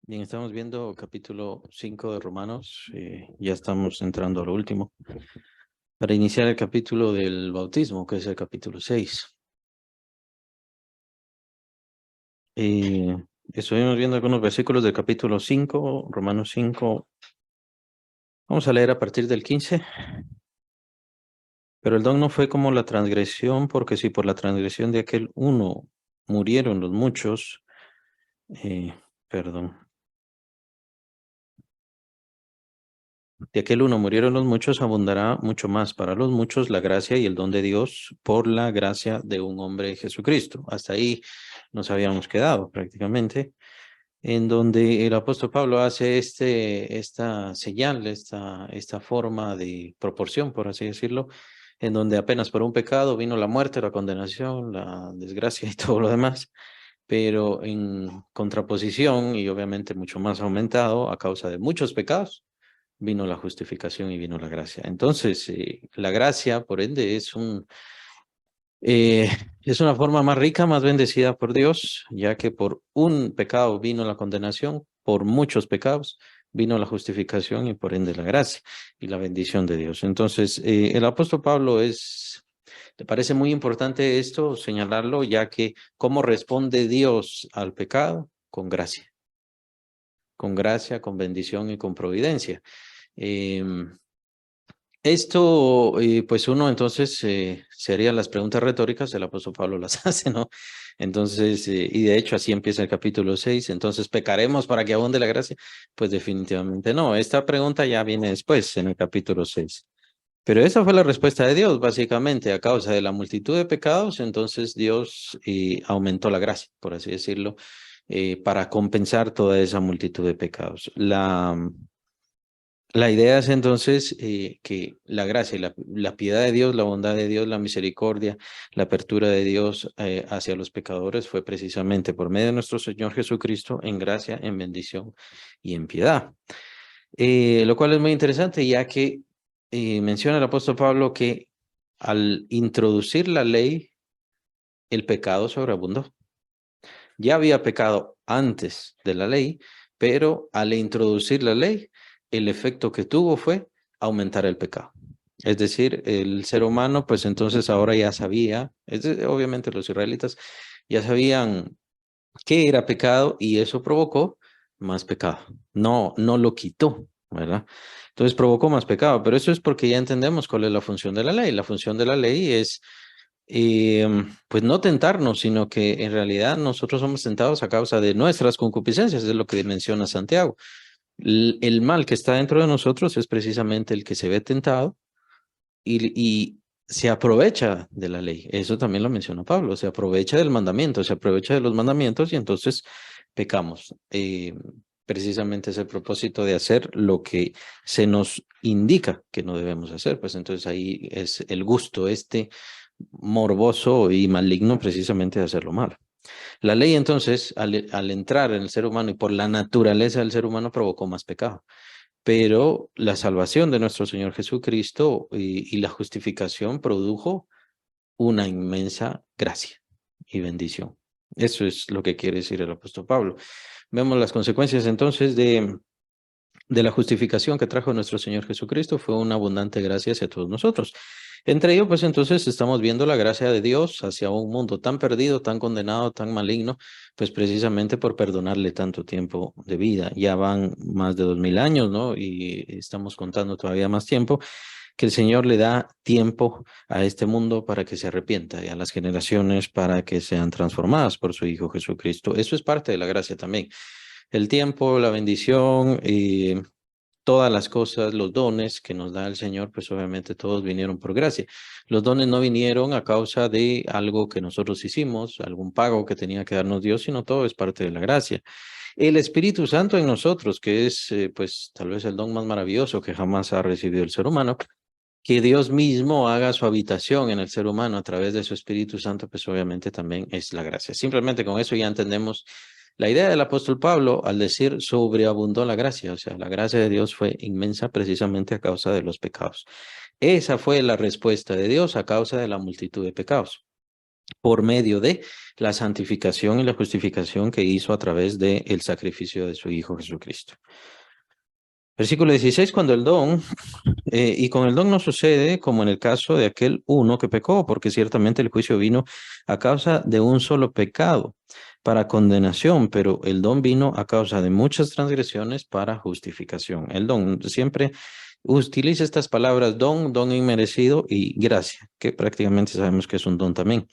Bien, estamos viendo capítulo 5 de Romanos, ya estamos entrando a lo último, para iniciar el capítulo del bautismo, que es el capítulo 6. Eh, Estuvimos viendo algunos versículos del capítulo 5, Romanos 5. Vamos a leer a partir del 15. Pero el don no fue como la transgresión, porque si por la transgresión de aquel uno murieron los muchos, eh, perdón. De aquel uno murieron los muchos, abundará mucho más para los muchos la gracia y el don de Dios por la gracia de un hombre Jesucristo. Hasta ahí nos habíamos quedado prácticamente, en donde el apóstol Pablo hace esta señal, esta forma de proporción, por así decirlo, en donde apenas por un pecado vino la muerte, la condenación, la desgracia y todo lo demás, pero en contraposición y obviamente mucho más aumentado a causa de muchos pecados vino la justificación y vino la gracia. Entonces, la gracia, por ende, eh, es una forma más rica, más bendecida por Dios, ya que por un pecado vino la condenación, por muchos pecados vino la justificación y por ende la gracia y la bendición de Dios. Entonces, el apóstol Pablo le parece muy importante esto, señalarlo, ya que cómo responde Dios al pecado con gracia, con bendición y con providencia. Esto, pues uno entonces se haría las preguntas retóricas, el apóstol Pablo las hace, ¿no? Entonces, y de hecho así empieza el capítulo 6. Entonces, ¿pecaremos para que abunde la gracia? Pues definitivamente no. Esta pregunta ya viene después, en el capítulo 6. Pero esa fue la respuesta de Dios, básicamente, a causa de la multitud de pecados, entonces Dios aumentó la gracia, por así decirlo, para compensar toda esa multitud de pecados. La idea es entonces que la gracia, y la piedad de Dios, la bondad de Dios, la misericordia, la apertura de Dios hacia los pecadores fue precisamente por medio de nuestro Señor Jesucristo en gracia, en bendición y en piedad. Lo cual es muy interesante, ya que menciona el apóstol Pablo que al introducir la ley, el pecado sobreabundó. Ya había pecado antes de la ley, pero al introducir la ley, el efecto que tuvo fue aumentar el pecado. Es decir, el ser humano, pues entonces ahora ya sabía, obviamente los israelitas ya sabían qué era pecado y eso provocó más pecado. No lo quitó, ¿verdad? Entonces provocó más pecado, pero eso es porque ya entendemos cuál es la función de la ley. La función de la ley es pues no tentarnos, sino que en realidad nosotros somos tentados a causa de nuestras concupiscencias, es lo que menciona Santiago. El mal que está dentro de nosotros es precisamente el que se ve tentado y se aprovecha de la ley. Eso también lo menciona Pablo, se aprovecha del mandamiento, se aprovecha de los mandamientos y entonces pecamos. Precisamente es el propósito de hacer lo que se nos indica que no debemos hacer, pues entonces ahí es el gusto morboso y maligno precisamente de hacerlo mal. La ley entonces, al entrar en el ser humano y por la naturaleza del ser humano, provocó más pecado. Pero la salvación de nuestro Señor Jesucristo y la justificación produjo una inmensa gracia y bendición. Eso es lo que quiere decir el apóstol Pablo. Vemos las consecuencias entonces de la justificación que trajo nuestro Señor Jesucristo. Fue una abundante gracia hacia todos nosotros. Entre ellos, pues entonces estamos viendo la gracia de Dios hacia un mundo tan perdido, tan condenado, tan maligno, pues precisamente por perdonarle tanto tiempo de vida. Ya van más de 2000 años, ¿no? Y estamos contando todavía más tiempo, que el Señor le da tiempo a este mundo para que se arrepienta y a las generaciones para que sean transformadas por su Hijo Jesucristo. Eso es parte de la gracia también. El tiempo, la bendición y todas las cosas, los dones que nos da el Señor, pues obviamente todos vinieron por gracia. Los dones no vinieron a causa de algo que nosotros hicimos, algún pago que tenía que darnos Dios, sino todo es parte de la gracia. El Espíritu Santo en nosotros, que es pues tal vez el don más maravilloso que jamás ha recibido el ser humano, que Dios mismo haga su habitación en el ser humano a través de su Espíritu Santo, pues obviamente también es la gracia. Simplemente con eso ya entendemos la idea del apóstol Pablo al decir sobreabundó la gracia, o sea, la gracia de Dios fue inmensa precisamente a causa de los pecados. Esa fue la respuesta de Dios a causa de la multitud de pecados. por medio de la santificación y la justificación que hizo a través del sacrificio de su Hijo Jesucristo. Versículo 16, cuando el don, y con el don no sucede como en el caso de aquel uno que pecó, porque ciertamente el juicio vino a causa de un solo pecado para condenación, pero el don vino a causa de muchas transgresiones para justificación. El don siempre utiliza estas palabras don, don inmerecido y gracia, que prácticamente sabemos que es un don también.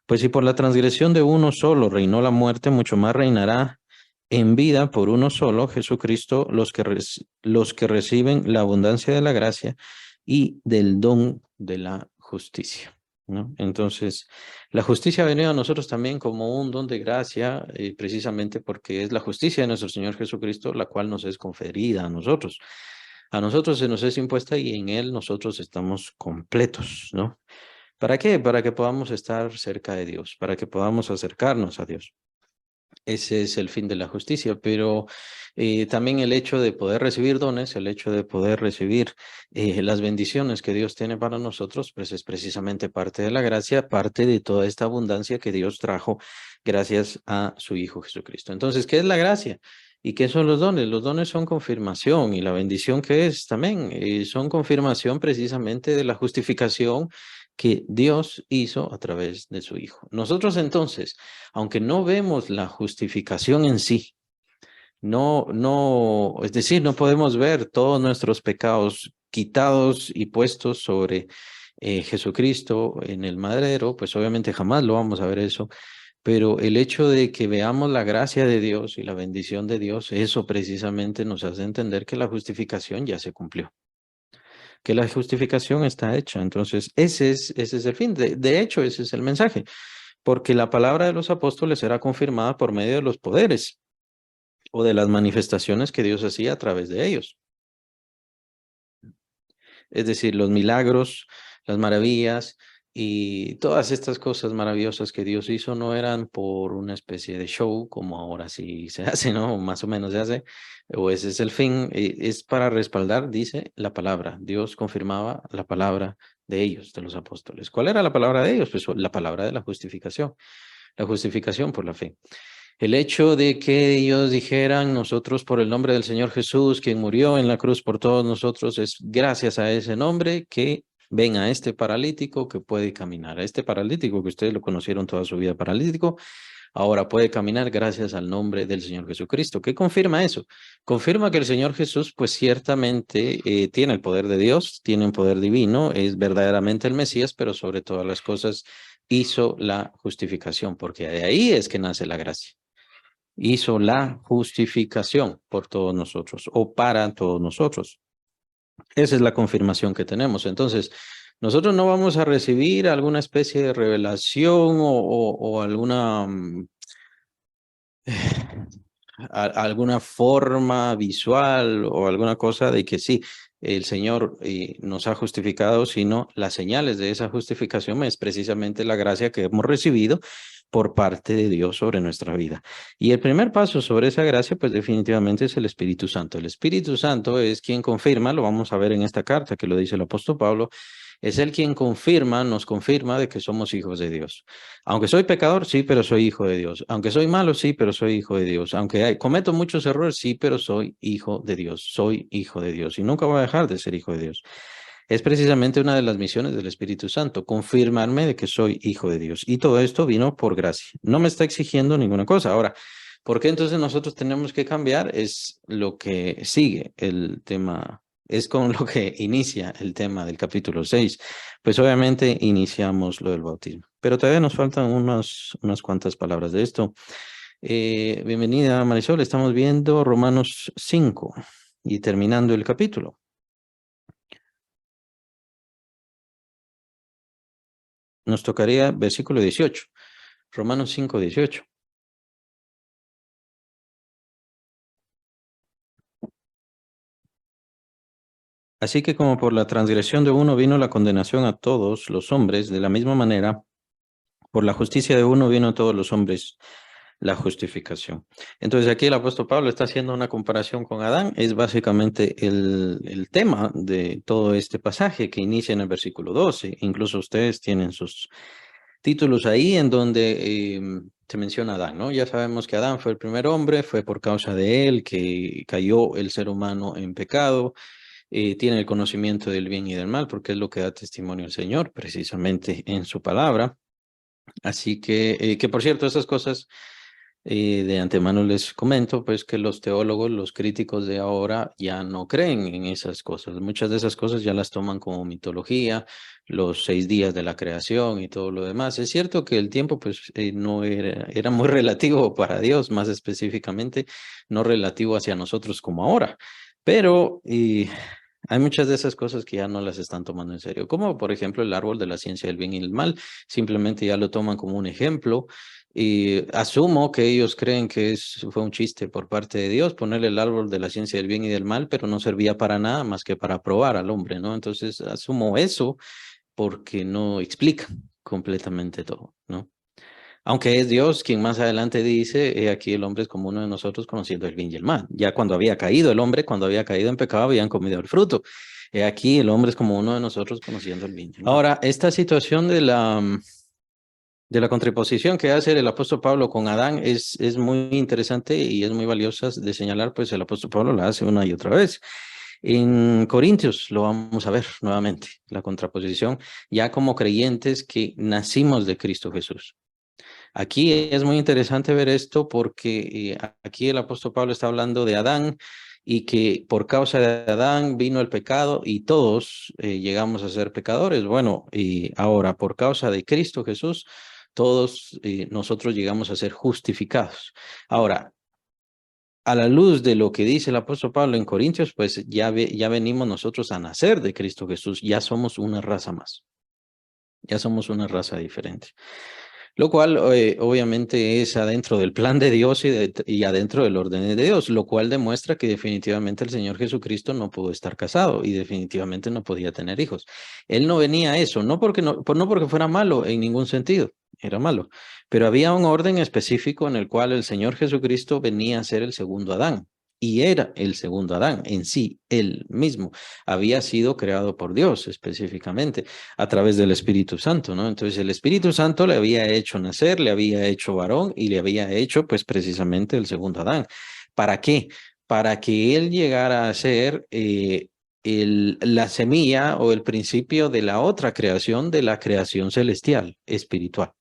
Pues si por la transgresión de uno solo reinó la muerte, mucho más reinará en vida por uno solo, Jesucristo, los que reciben la abundancia de la gracia y del don de la justicia, ¿no? Entonces, la justicia ha venido a nosotros también como un don de gracia, precisamente porque es la justicia de nuestro Señor Jesucristo, la cual nos es conferida a nosotros. A nosotros se nos es impuesta y en Él nosotros estamos completos, ¿no? ¿Para qué? Para que podamos estar cerca de Dios, para que podamos acercarnos a Dios. Ese es el fin de la justicia, pero también el hecho de poder recibir dones, el hecho de poder recibir las bendiciones que Dios tiene para nosotros, pues es precisamente parte de la gracia, parte de toda esta abundancia que Dios trajo gracias a su Hijo Jesucristo. Entonces, ¿qué es la gracia? ¿Y qué son los dones? Los dones son confirmación y la bendición que es también son confirmación precisamente de la justificación que Dios hizo a través de su Hijo. Nosotros entonces, aunque no vemos la justificación en sí, es decir, no podemos ver todos nuestros pecados quitados y puestos sobre Jesucristo en el madero, pues obviamente jamás lo vamos a ver eso, pero el hecho de que veamos la gracia de Dios y la bendición de Dios, eso precisamente nos hace entender que la justificación ya se cumplió, que la justificación está hecha. Entonces, ese es el fin. De hecho, ese es el mensaje, porque la palabra de los apóstoles era confirmada por medio de los poderes o de las manifestaciones que Dios hacía a través de ellos. Es decir, los milagros, las maravillas y todas estas cosas maravillosas que Dios hizo no eran por una especie de show, como ahora sí se hace, ¿no? Más o menos se hace, o ese es el fin, es para respaldar, dice la palabra. Dios confirmaba la palabra de ellos, de los apóstoles. ¿Cuál era la palabra de ellos? Pues la palabra de la justificación por la fe. El hecho de que ellos dijeran, nosotros por el nombre del Señor Jesús, quien murió en la cruz por todos nosotros, es gracias a ese nombre que ven a este paralítico que puede caminar. A este paralítico que ustedes lo conocieron toda su vida paralítico, ahora puede caminar gracias al nombre del Señor Jesucristo. ¿Qué confirma eso? Confirma que el Señor Jesús, pues ciertamente tiene el poder de Dios, tiene un poder divino, es verdaderamente el Mesías, pero sobre todas las cosas hizo la justificación, porque de ahí es que nace la gracia. Hizo la justificación por todos nosotros o para todos nosotros. Esa es la confirmación que tenemos. Entonces, nosotros no vamos a recibir alguna especie de revelación o alguna, alguna forma visual o alguna cosa de que sí, el Señor nos ha justificado, sino las señales de esa justificación es precisamente la gracia que hemos recibido por parte de Dios sobre nuestra vida. Y el primer paso sobre esa gracia, pues definitivamente es el Espíritu Santo. El Espíritu Santo es quien confirma, lo vamos a ver en esta carta que lo dice el apóstol Pablo, es Él quien confirma, nos confirma de que somos hijos de Dios. Aunque soy pecador, sí, pero soy hijo de Dios. Aunque soy malo, sí, pero soy hijo de Dios. Aunque cometo muchos errores, sí, pero soy hijo de Dios. Soy hijo de Dios y nunca voy a dejar de ser hijo de Dios. Es precisamente una de las misiones del Espíritu Santo, confirmarme de que soy hijo de Dios. Y todo esto vino por gracia. No me está exigiendo ninguna cosa. Ahora, ¿por qué entonces nosotros tenemos que cambiar? Es lo que sigue el tema, es con lo que inicia el tema del capítulo 6. Pues obviamente iniciamos lo del bautismo, pero todavía nos faltan unas cuantas palabras de esto. Bienvenida Marisol, estamos viendo Romanos 5 y terminando el capítulo. Nos tocaría versículo 18, Romanos 5, 18. Así que como por la transgresión de uno vino la condenación a todos los hombres, de la misma manera, por la justicia de uno vino a todos los hombres la justificación. Entonces aquí el apóstol Pablo está haciendo una comparación con Adán, es básicamente el tema de todo este pasaje que inicia en el versículo 12. Incluso ustedes títulos ahí en donde se menciona Adán, ¿no? Ya sabemos que Adán fue el primer hombre, fue por causa de él que cayó el ser humano en pecado. Tiene el conocimiento del bien y del mal, porque es lo que da testimonio el Señor, precisamente en su palabra. Así que por cierto, esas cosas de antemano les comento, pues que los teólogos, los críticos de ahora ya no creen en esas cosas. Muchas de esas cosas ya las toman como mitología, los 6 días de la creación y todo lo demás. Es cierto que el tiempo, pues, no era muy relativo para Dios, más específicamente, no relativo hacia nosotros como ahora. Pero hay muchas de esas cosas que ya no las están tomando en serio, como por ejemplo el árbol de la ciencia del bien y el mal, simplemente ya lo toman como un ejemplo y asumo que ellos creen que fue un chiste por parte de Dios ponerle el árbol de la ciencia del bien y del mal, pero no servía para nada más que para probar al hombre, ¿no? Entonces asumo eso porque no explica completamente todo, ¿no? Aunque es Dios quien más adelante dice, he aquí el hombre es como uno de nosotros conociendo el bien y el mal. Ya cuando había caído el hombre, cuando había caído en pecado, habían comido el fruto. He aquí el hombre es como uno de nosotros conociendo el bien y el mal. Ahora, esta situación de la contraposición que hace el apóstol Pablo con Adán es muy interesante y es muy valiosa de señalar, pues el apóstol Pablo la hace una y otra vez. En Corintios lo vamos a ver nuevamente, la contraposición, ya como creyentes que nacimos de Cristo Jesús. Aquí es muy interesante ver esto porque aquí el apóstol Pablo está hablando de Adán y que por causa de Adán vino el pecado y todos llegamos a ser pecadores. Bueno, y ahora por causa de Cristo Jesús, todos nosotros llegamos a ser justificados. Ahora, a la luz de lo que dice el apóstol Pablo en Corintios, pues ya venimos nosotros a nacer de Cristo Jesús, ya somos una raza más, ya somos una raza diferente. Lo cual obviamente es adentro del plan de Dios y adentro del orden de Dios, lo cual demuestra que definitivamente el Señor Jesucristo no pudo estar casado y definitivamente no podía tener hijos. Él no venía a eso, no porque fuera malo en ningún sentido, era malo, pero había un orden específico en el cual el Señor Jesucristo venía a ser el segundo Adán. Y era el segundo Adán en sí, él mismo. Había sido creado por Dios específicamente a través del Espíritu Santo, ¿no? Entonces el Espíritu Santo le había hecho nacer, le había hecho varón y le había hecho pues precisamente el segundo Adán. ¿Para qué? Para que él llegara a ser la semilla o el principio de la otra creación, de la creación celestial, espiritual.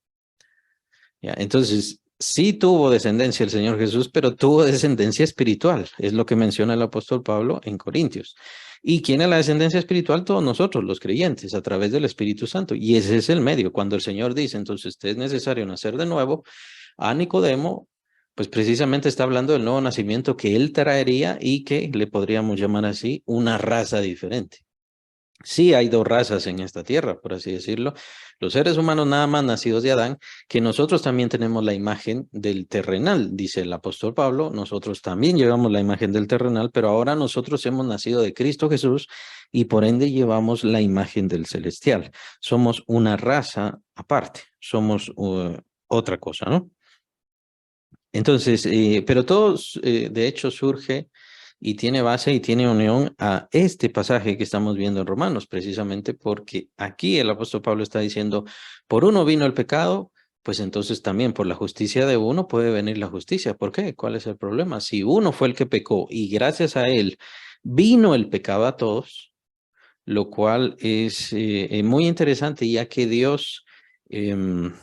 ¿Ya? Entonces, sí tuvo descendencia el Señor Jesús, pero tuvo descendencia espiritual. Es lo que menciona el apóstol Pablo en Corintios. ¿Y quién es la descendencia espiritual? Todos nosotros, los creyentes, a través del Espíritu Santo. Y ese es el medio. Cuando el Señor dice, entonces, es necesario nacer de nuevo, a Nicodemo, pues precisamente está hablando del nuevo nacimiento que él traería y que le podríamos llamar así una raza diferente. Sí, hay dos razas en esta tierra, por así decirlo. Los seres humanos nada más nacidos de Adán, que nosotros también tenemos la imagen del terrenal, dice el apóstol Pablo. Nosotros también llevamos la imagen del terrenal, pero ahora nosotros hemos nacido de Cristo Jesús y por ende llevamos la imagen del celestial. Somos una raza aparte, somos otra cosa, ¿no? Entonces, pero todo de hecho surge y tiene base y tiene unión a este pasaje que estamos viendo en Romanos, precisamente porque aquí el apóstol Pablo está diciendo, por uno vino el pecado, pues entonces también por la justicia de uno puede venir la justicia. ¿Por qué? ¿Cuál es el problema? Si uno fue el que pecó y gracias a él vino el pecado a todos, lo cual es muy interesante ya que Dios... em,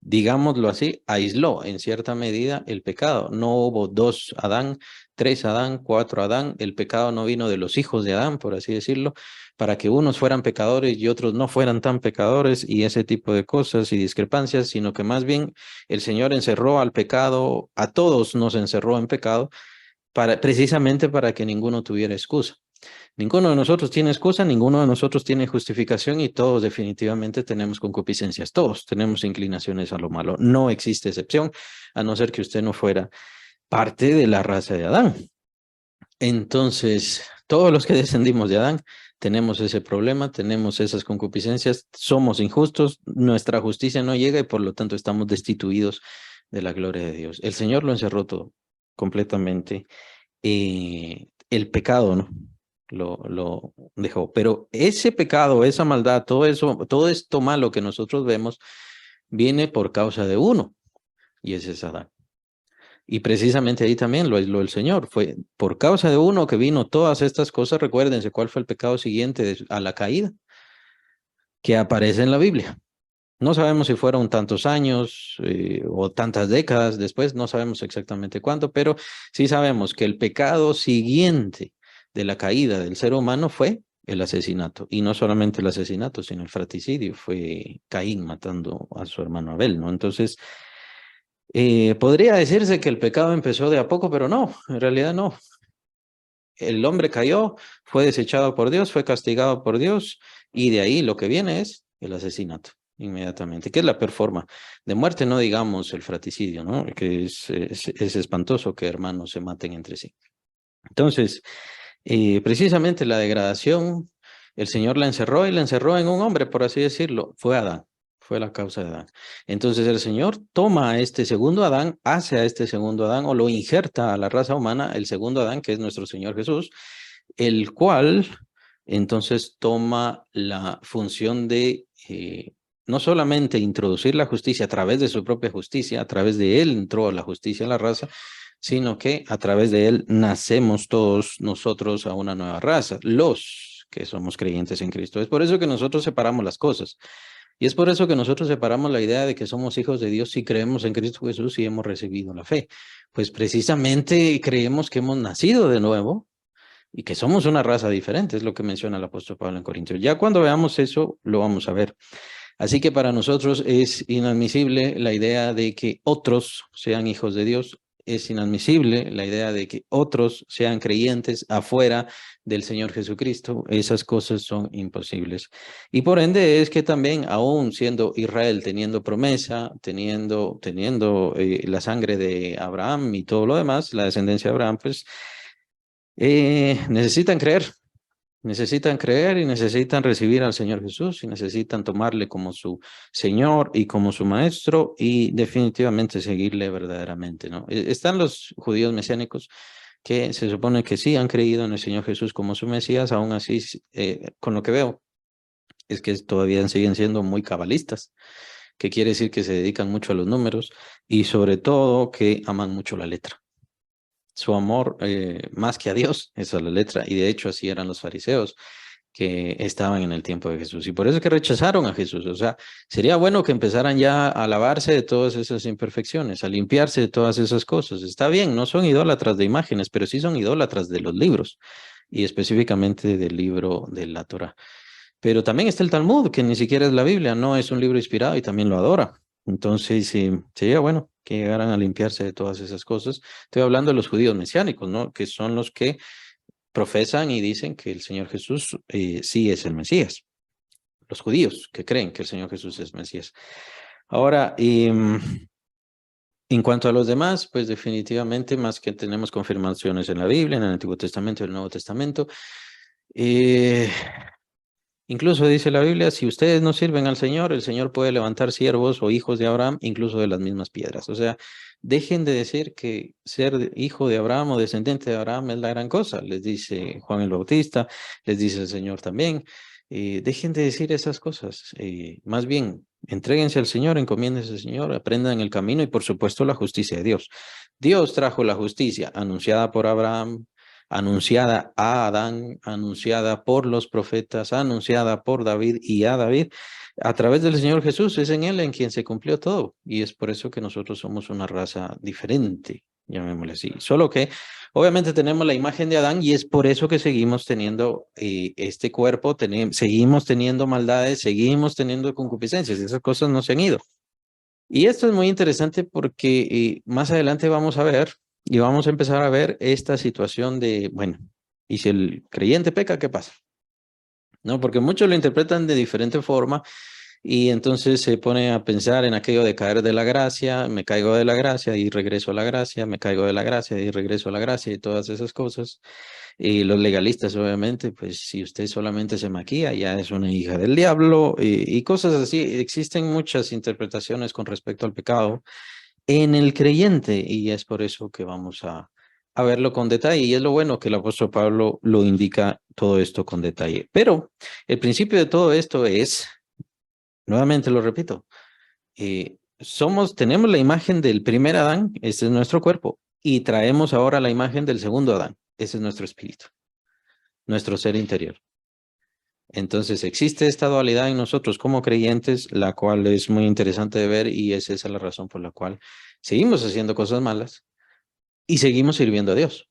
digámoslo así, aisló en cierta medida el pecado. No hubo 2 Adán, 3 Adán, 4 Adán. El pecado no vino de los hijos de Adán, por así decirlo, para que unos fueran pecadores y otros no fueran tan pecadores y ese tipo de cosas y discrepancias, sino que más bien el Señor encerró al pecado, a todos nos encerró en pecado, precisamente para que ninguno tuviera excusa. Ninguno de nosotros tiene excusa, ninguno de nosotros tiene justificación y todos definitivamente tenemos concupiscencias, todos tenemos inclinaciones a lo malo. No existe excepción, a no ser que usted no fuera parte de la raza de Adán. Entonces, todos los que descendimos de Adán tenemos ese problema, tenemos esas concupiscencias, somos injustos, nuestra justicia no llega y por lo tanto estamos destituidos de la gloria de Dios. El Señor lo encerró todo completamente. El pecado, ¿no? Lo dejó. Pero ese pecado, esa maldad, todo eso, todo esto malo que nosotros vemos, viene por causa de uno, y ese es Adán. Y precisamente ahí también lo aisló el Señor. Fue por causa de uno que vino todas estas cosas. Recuérdense cuál fue el pecado siguiente a la caída, que aparece en la Biblia. No sabemos si fueron tantos años o tantas décadas después, no sabemos exactamente cuánto, pero sí sabemos que el pecado siguiente de la caída del ser humano fue el asesinato. Y no solamente el asesinato, sino el fratricidio. Fue Caín matando a su hermano Abel, ¿no? Entonces, podría decirse que el pecado empezó de a poco, pero no, en realidad no. El hombre cayó, fue desechado por Dios, fue castigado por Dios, y de ahí lo que viene es el asesinato inmediatamente, que es la peor forma de muerte, no digamos el fratricidio, ¿no? Que es espantoso que hermanos se maten entre sí. Entonces, precisamente la degradación, el Señor la encerró y la encerró en un hombre, por así decirlo, fue Adán. Fue la causa de Adán. Entonces el Señor toma a este segundo Adán, hace a este segundo Adán o lo injerta a la raza humana, el segundo Adán, que es nuestro Señor Jesús, el cual entonces toma la función de no solamente introducir la justicia a través de su propia justicia, a través de él entró la justicia en la raza, sino que a través de él nacemos todos nosotros a una nueva raza, los que somos creyentes en Cristo. Es por eso que nosotros separamos las cosas. Y es por eso que nosotros separamos la idea de que somos hijos de Dios si creemos en Cristo Jesús y hemos recibido la fe. Pues precisamente creemos que hemos nacido de nuevo y que somos una raza diferente, es lo que menciona el apóstol Pablo en Corintios. Ya cuando veamos eso, lo vamos a ver. Así que para nosotros es inadmisible la idea de que otros sean hijos de Dios. Es inadmisible la idea de que otros sean creyentes afuera del Señor Jesucristo. Esas cosas son imposibles. Y por ende es que también, aún siendo Israel, teniendo promesa, teniendo la sangre de Abraham y todo lo demás, la descendencia de Abraham, pues necesitan creer. Necesitan creer y necesitan recibir al Señor Jesús y necesitan tomarle como su Señor y como su Maestro y definitivamente seguirle verdaderamente, ¿no? Están los judíos mesiánicos que se supone que sí han creído en el Señor Jesús como su Mesías, aún así, con lo que veo, es que todavía siguen siendo muy cabalistas, que quiere decir que se dedican mucho a los números y sobre todo que aman mucho la letra. Su amor más que a Dios, esa es la letra, y de hecho así eran los fariseos que estaban en el tiempo de Jesús, y por eso es que rechazaron a Jesús. O sea, sería bueno que empezaran ya a lavarse de todas esas imperfecciones, a limpiarse de todas esas cosas. Está bien, no son idólatras de imágenes, pero sí son idólatras de los libros, y específicamente del libro de la Torá. Pero también está el Talmud, que ni siquiera es la Biblia, no es un libro inspirado y también lo adora. Entonces, sí, sería bueno que llegaran a limpiarse de todas esas cosas. Estoy hablando de los judíos mesiánicos, ¿no? Que son los que profesan y dicen que el Señor Jesús sí es el Mesías. Los judíos que creen que el Señor Jesús es Mesías. Ahora, en cuanto a los demás, pues definitivamente más que tenemos confirmaciones en la Biblia, en el Antiguo Testamento y el Nuevo Testamento. Incluso dice la Biblia, si ustedes no sirven al Señor, el Señor puede levantar siervos o hijos de Abraham, incluso de las mismas piedras. O sea, dejen de decir que ser hijo de Abraham o descendiente de Abraham es la gran cosa, les dice Juan el Bautista, les dice el Señor también. Dejen de decir esas cosas. Más bien, entréguense al Señor, encomiéndense al Señor, aprendan el camino y por supuesto la justicia de Dios. Dios trajo la justicia anunciada por Abraham, anunciada a Adán, anunciada por los profetas, anunciada por David y a David, a través del Señor Jesús. Es en Él en quien se cumplió todo. Y es por eso que nosotros somos una raza diferente, llamémosle así. Solo que obviamente tenemos la imagen de Adán y es por eso que seguimos teniendo este cuerpo, seguimos teniendo maldades, seguimos teniendo concupiscencias. Esas cosas no se han ido. Y esto es muy interesante porque más adelante vamos a ver y vamos a empezar a ver esta situación de, bueno, y si el creyente peca, ¿qué pasa? ¿No? Porque muchos lo interpretan de diferente forma y entonces se pone a pensar en aquello de caer de la gracia, me caigo de la gracia y regreso a la gracia, me caigo de la gracia y regreso a la gracia y todas esas cosas. Y los legalistas, obviamente, pues si usted solamente se maquilla, ya es una hija del diablo y cosas así. Existen muchas interpretaciones con respecto al pecado en el creyente y es por eso que vamos a verlo con detalle. Y es lo bueno que el apóstol Pablo lo indica todo esto con detalle. Pero el principio de todo esto es, nuevamente lo repito, Tenemos la imagen del primer Adán, ese es nuestro cuerpo, y traemos ahora la imagen del segundo Adán, ese es nuestro espíritu, nuestro ser interior. Entonces existe esta dualidad en nosotros como creyentes, la cual es muy interesante de ver y es esa la razón por la cual seguimos haciendo cosas malas y seguimos sirviendo a Dios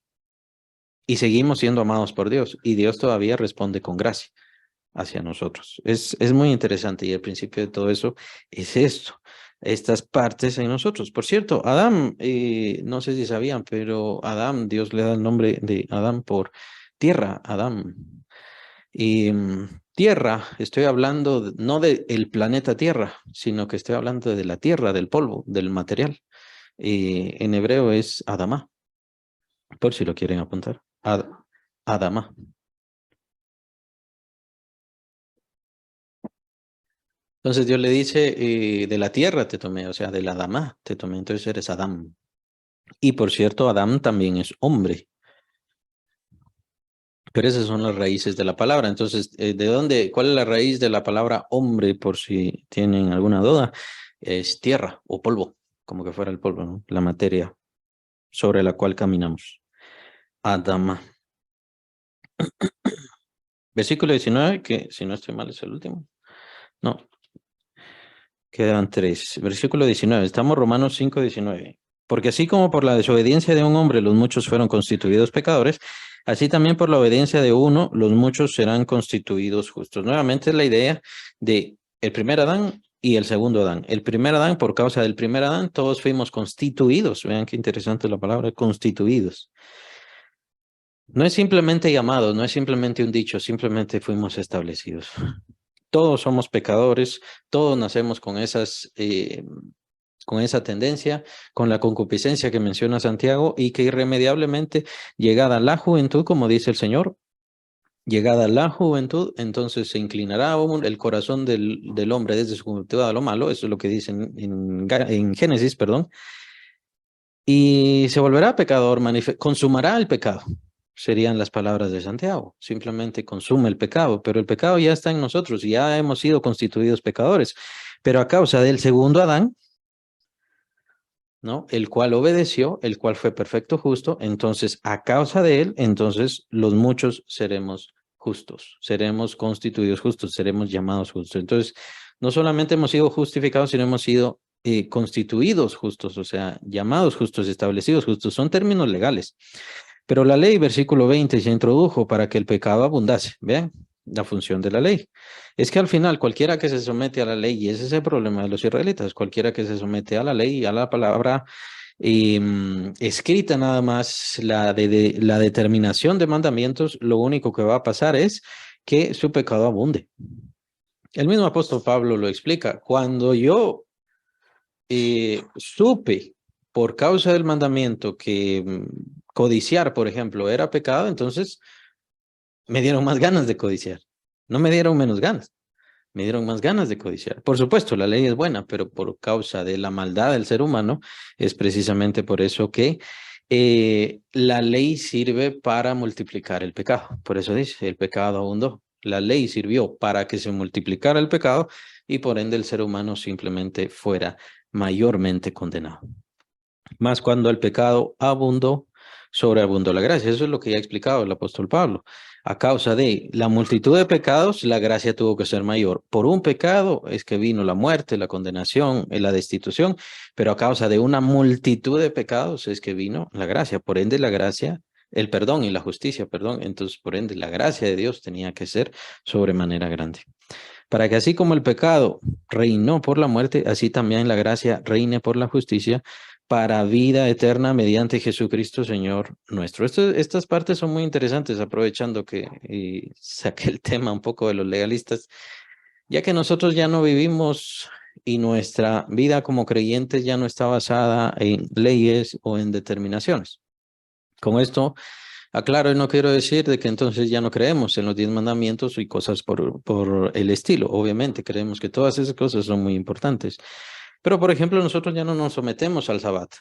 y seguimos siendo amados por Dios y Dios todavía responde con gracia hacia nosotros. Es muy interesante y el principio de todo eso es esto, estas partes en nosotros. Por cierto, Adán, no sé si sabían, pero Adán, Dios le da el nombre de Adán por tierra, Adán. Y tierra, estoy hablando no del planeta Tierra, sino que estoy hablando de la tierra, del polvo, del material. En hebreo es Adamá, por si lo quieren apuntar. Adamá. Entonces Dios le dice, de la tierra te tomé, o sea, de la Adamá te tomé, entonces eres Adán. Y por cierto, Adán también es hombre, pero esas son las raíces de la palabra. Entonces, cuál es la raíz de la palabra hombre, por si tienen alguna duda? Es tierra o polvo, como que fuera el polvo, ¿no? La materia sobre la cual caminamos. Adama. Versículo 19, que si no estoy mal es el último. No, quedan 3. Versículo 19, estamos Romanos 5:19. Porque así como por la desobediencia de un hombre los muchos fueron constituidos pecadores, así también por la obediencia de uno los muchos serán constituidos justos. Nuevamente es la idea de el primer Adán y el segundo Adán. El primer Adán, por causa del primer Adán, todos fuimos constituidos. Vean qué interesante la palabra, constituidos. No es simplemente llamados, no es simplemente un dicho, simplemente fuimos establecidos. Todos somos pecadores, todos nacemos con esa tendencia, con la concupiscencia que menciona Santiago y que irremediablemente, llegada la juventud, como dice el Señor, llegada la juventud, entonces se inclinará el corazón del hombre desde su juventud a lo malo, eso es lo que dice en Génesis, perdón, y se volverá pecador, consumará el pecado. Serían las palabras de Santiago. Simplemente consume el pecado, pero el pecado ya está en nosotros y ya hemos sido constituidos pecadores. Pero a causa del segundo Adán, ¿no? El cual obedeció, el cual fue perfecto, justo, entonces a causa de él, entonces los muchos seremos justos, seremos constituidos justos, seremos llamados justos. Entonces, no solamente hemos sido justificados, sino hemos sido constituidos justos, o sea, llamados justos, establecidos justos, son términos legales. Pero la ley, versículo 20, se introdujo para que el pecado abundase. Vean la función de la ley. Es que al final cualquiera que se somete a la ley, y ese es el problema de los israelitas, cualquiera que se somete a la ley, a la palabra escrita nada más, la determinación de mandamientos, lo único que va a pasar es que su pecado abunde. El mismo apóstol Pablo lo explica. Cuando yo supe por causa del mandamiento que codiciar, por ejemplo, era pecado, entonces me dieron más ganas de codiciar. No me dieron menos ganas, me dieron más ganas de codiciar. Por supuesto, la ley es buena, pero por causa de la maldad del ser humano, es precisamente por eso que la ley sirve para multiplicar el pecado. Por eso dice, el pecado abundó. La ley sirvió para que se multiplicara el pecado y por ende el ser humano simplemente fuera mayormente condenado. Más cuando el pecado abundó, sobreabundó la gracia. Eso es lo que ya ha explicado el apóstol Pablo. A causa de la multitud de pecados, la gracia tuvo que ser mayor. Por un pecado es que vino la muerte, la condenación, la destitución, pero a causa de una multitud de pecados es que vino la gracia. Por ende, la gracia, el perdón y la justicia, perdón. Entonces, por ende, la gracia de Dios tenía que ser sobremanera grande. Para que así como el pecado reinó por la muerte, así también la gracia reine por la justicia para vida eterna mediante Jesucristo, Señor nuestro. Estas partes son muy interesantes, aprovechando que saqué el tema un poco de los legalistas, ya que nosotros ya no vivimos y nuestra vida como creyentes ya no está basada en leyes o en determinaciones. Con esto aclaro, y no quiero decir de que entonces ya no creemos en los 10 mandamientos y cosas por el estilo. Obviamente creemos que todas esas cosas son muy importantes. Pero, por ejemplo, nosotros ya no nos sometemos al Sabbat.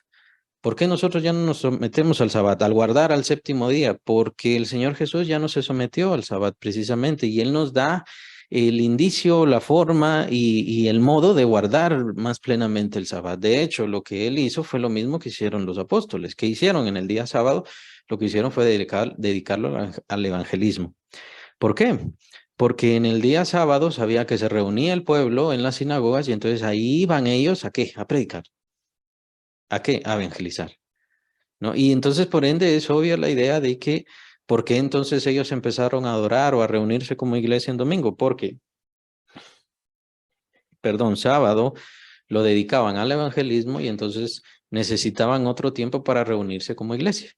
¿Por qué nosotros ya no nos sometemos al Sabbat, al guardar al séptimo día? Porque el Señor Jesús ya no se sometió al Sabbat precisamente y Él nos da el indicio, la forma y el modo de guardar más plenamente el sábado. De hecho, lo que él hizo fue lo mismo que hicieron los apóstoles. ¿Qué hicieron en el día sábado? Lo que hicieron fue dedicarlo al evangelismo. ¿Por qué? Porque en el día sábado sabía que se reunía el pueblo en las sinagogas y entonces ahí iban ellos ¿a qué? A predicar. ¿A qué? A evangelizar. ¿No? Y entonces, por ende, es obvia la idea de que, ¿por qué entonces ellos empezaron a adorar o a reunirse como iglesia en domingo? Porque, perdón, sábado lo dedicaban al evangelismo y entonces necesitaban otro tiempo para reunirse como iglesia.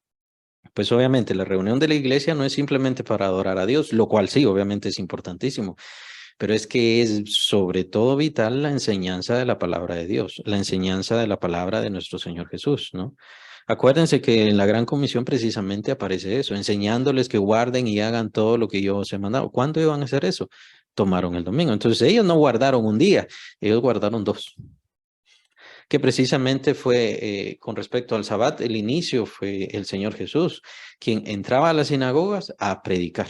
Pues obviamente la reunión de la iglesia no es simplemente para adorar a Dios, lo cual sí, obviamente es importantísimo, pero es que es sobre todo vital la enseñanza de la palabra de Dios, la enseñanza de la palabra de nuestro Señor Jesús, ¿no? Acuérdense que en la Gran Comisión precisamente aparece eso, enseñándoles que guarden y hagan todo lo que yo os he mandado. ¿Cuándo iban a hacer eso? Tomaron el domingo. Entonces ellos no guardaron un día, ellos guardaron dos, que precisamente fue con respecto al Sabbat, el inicio fue el Señor Jesús, quien entraba a las sinagogas a predicar,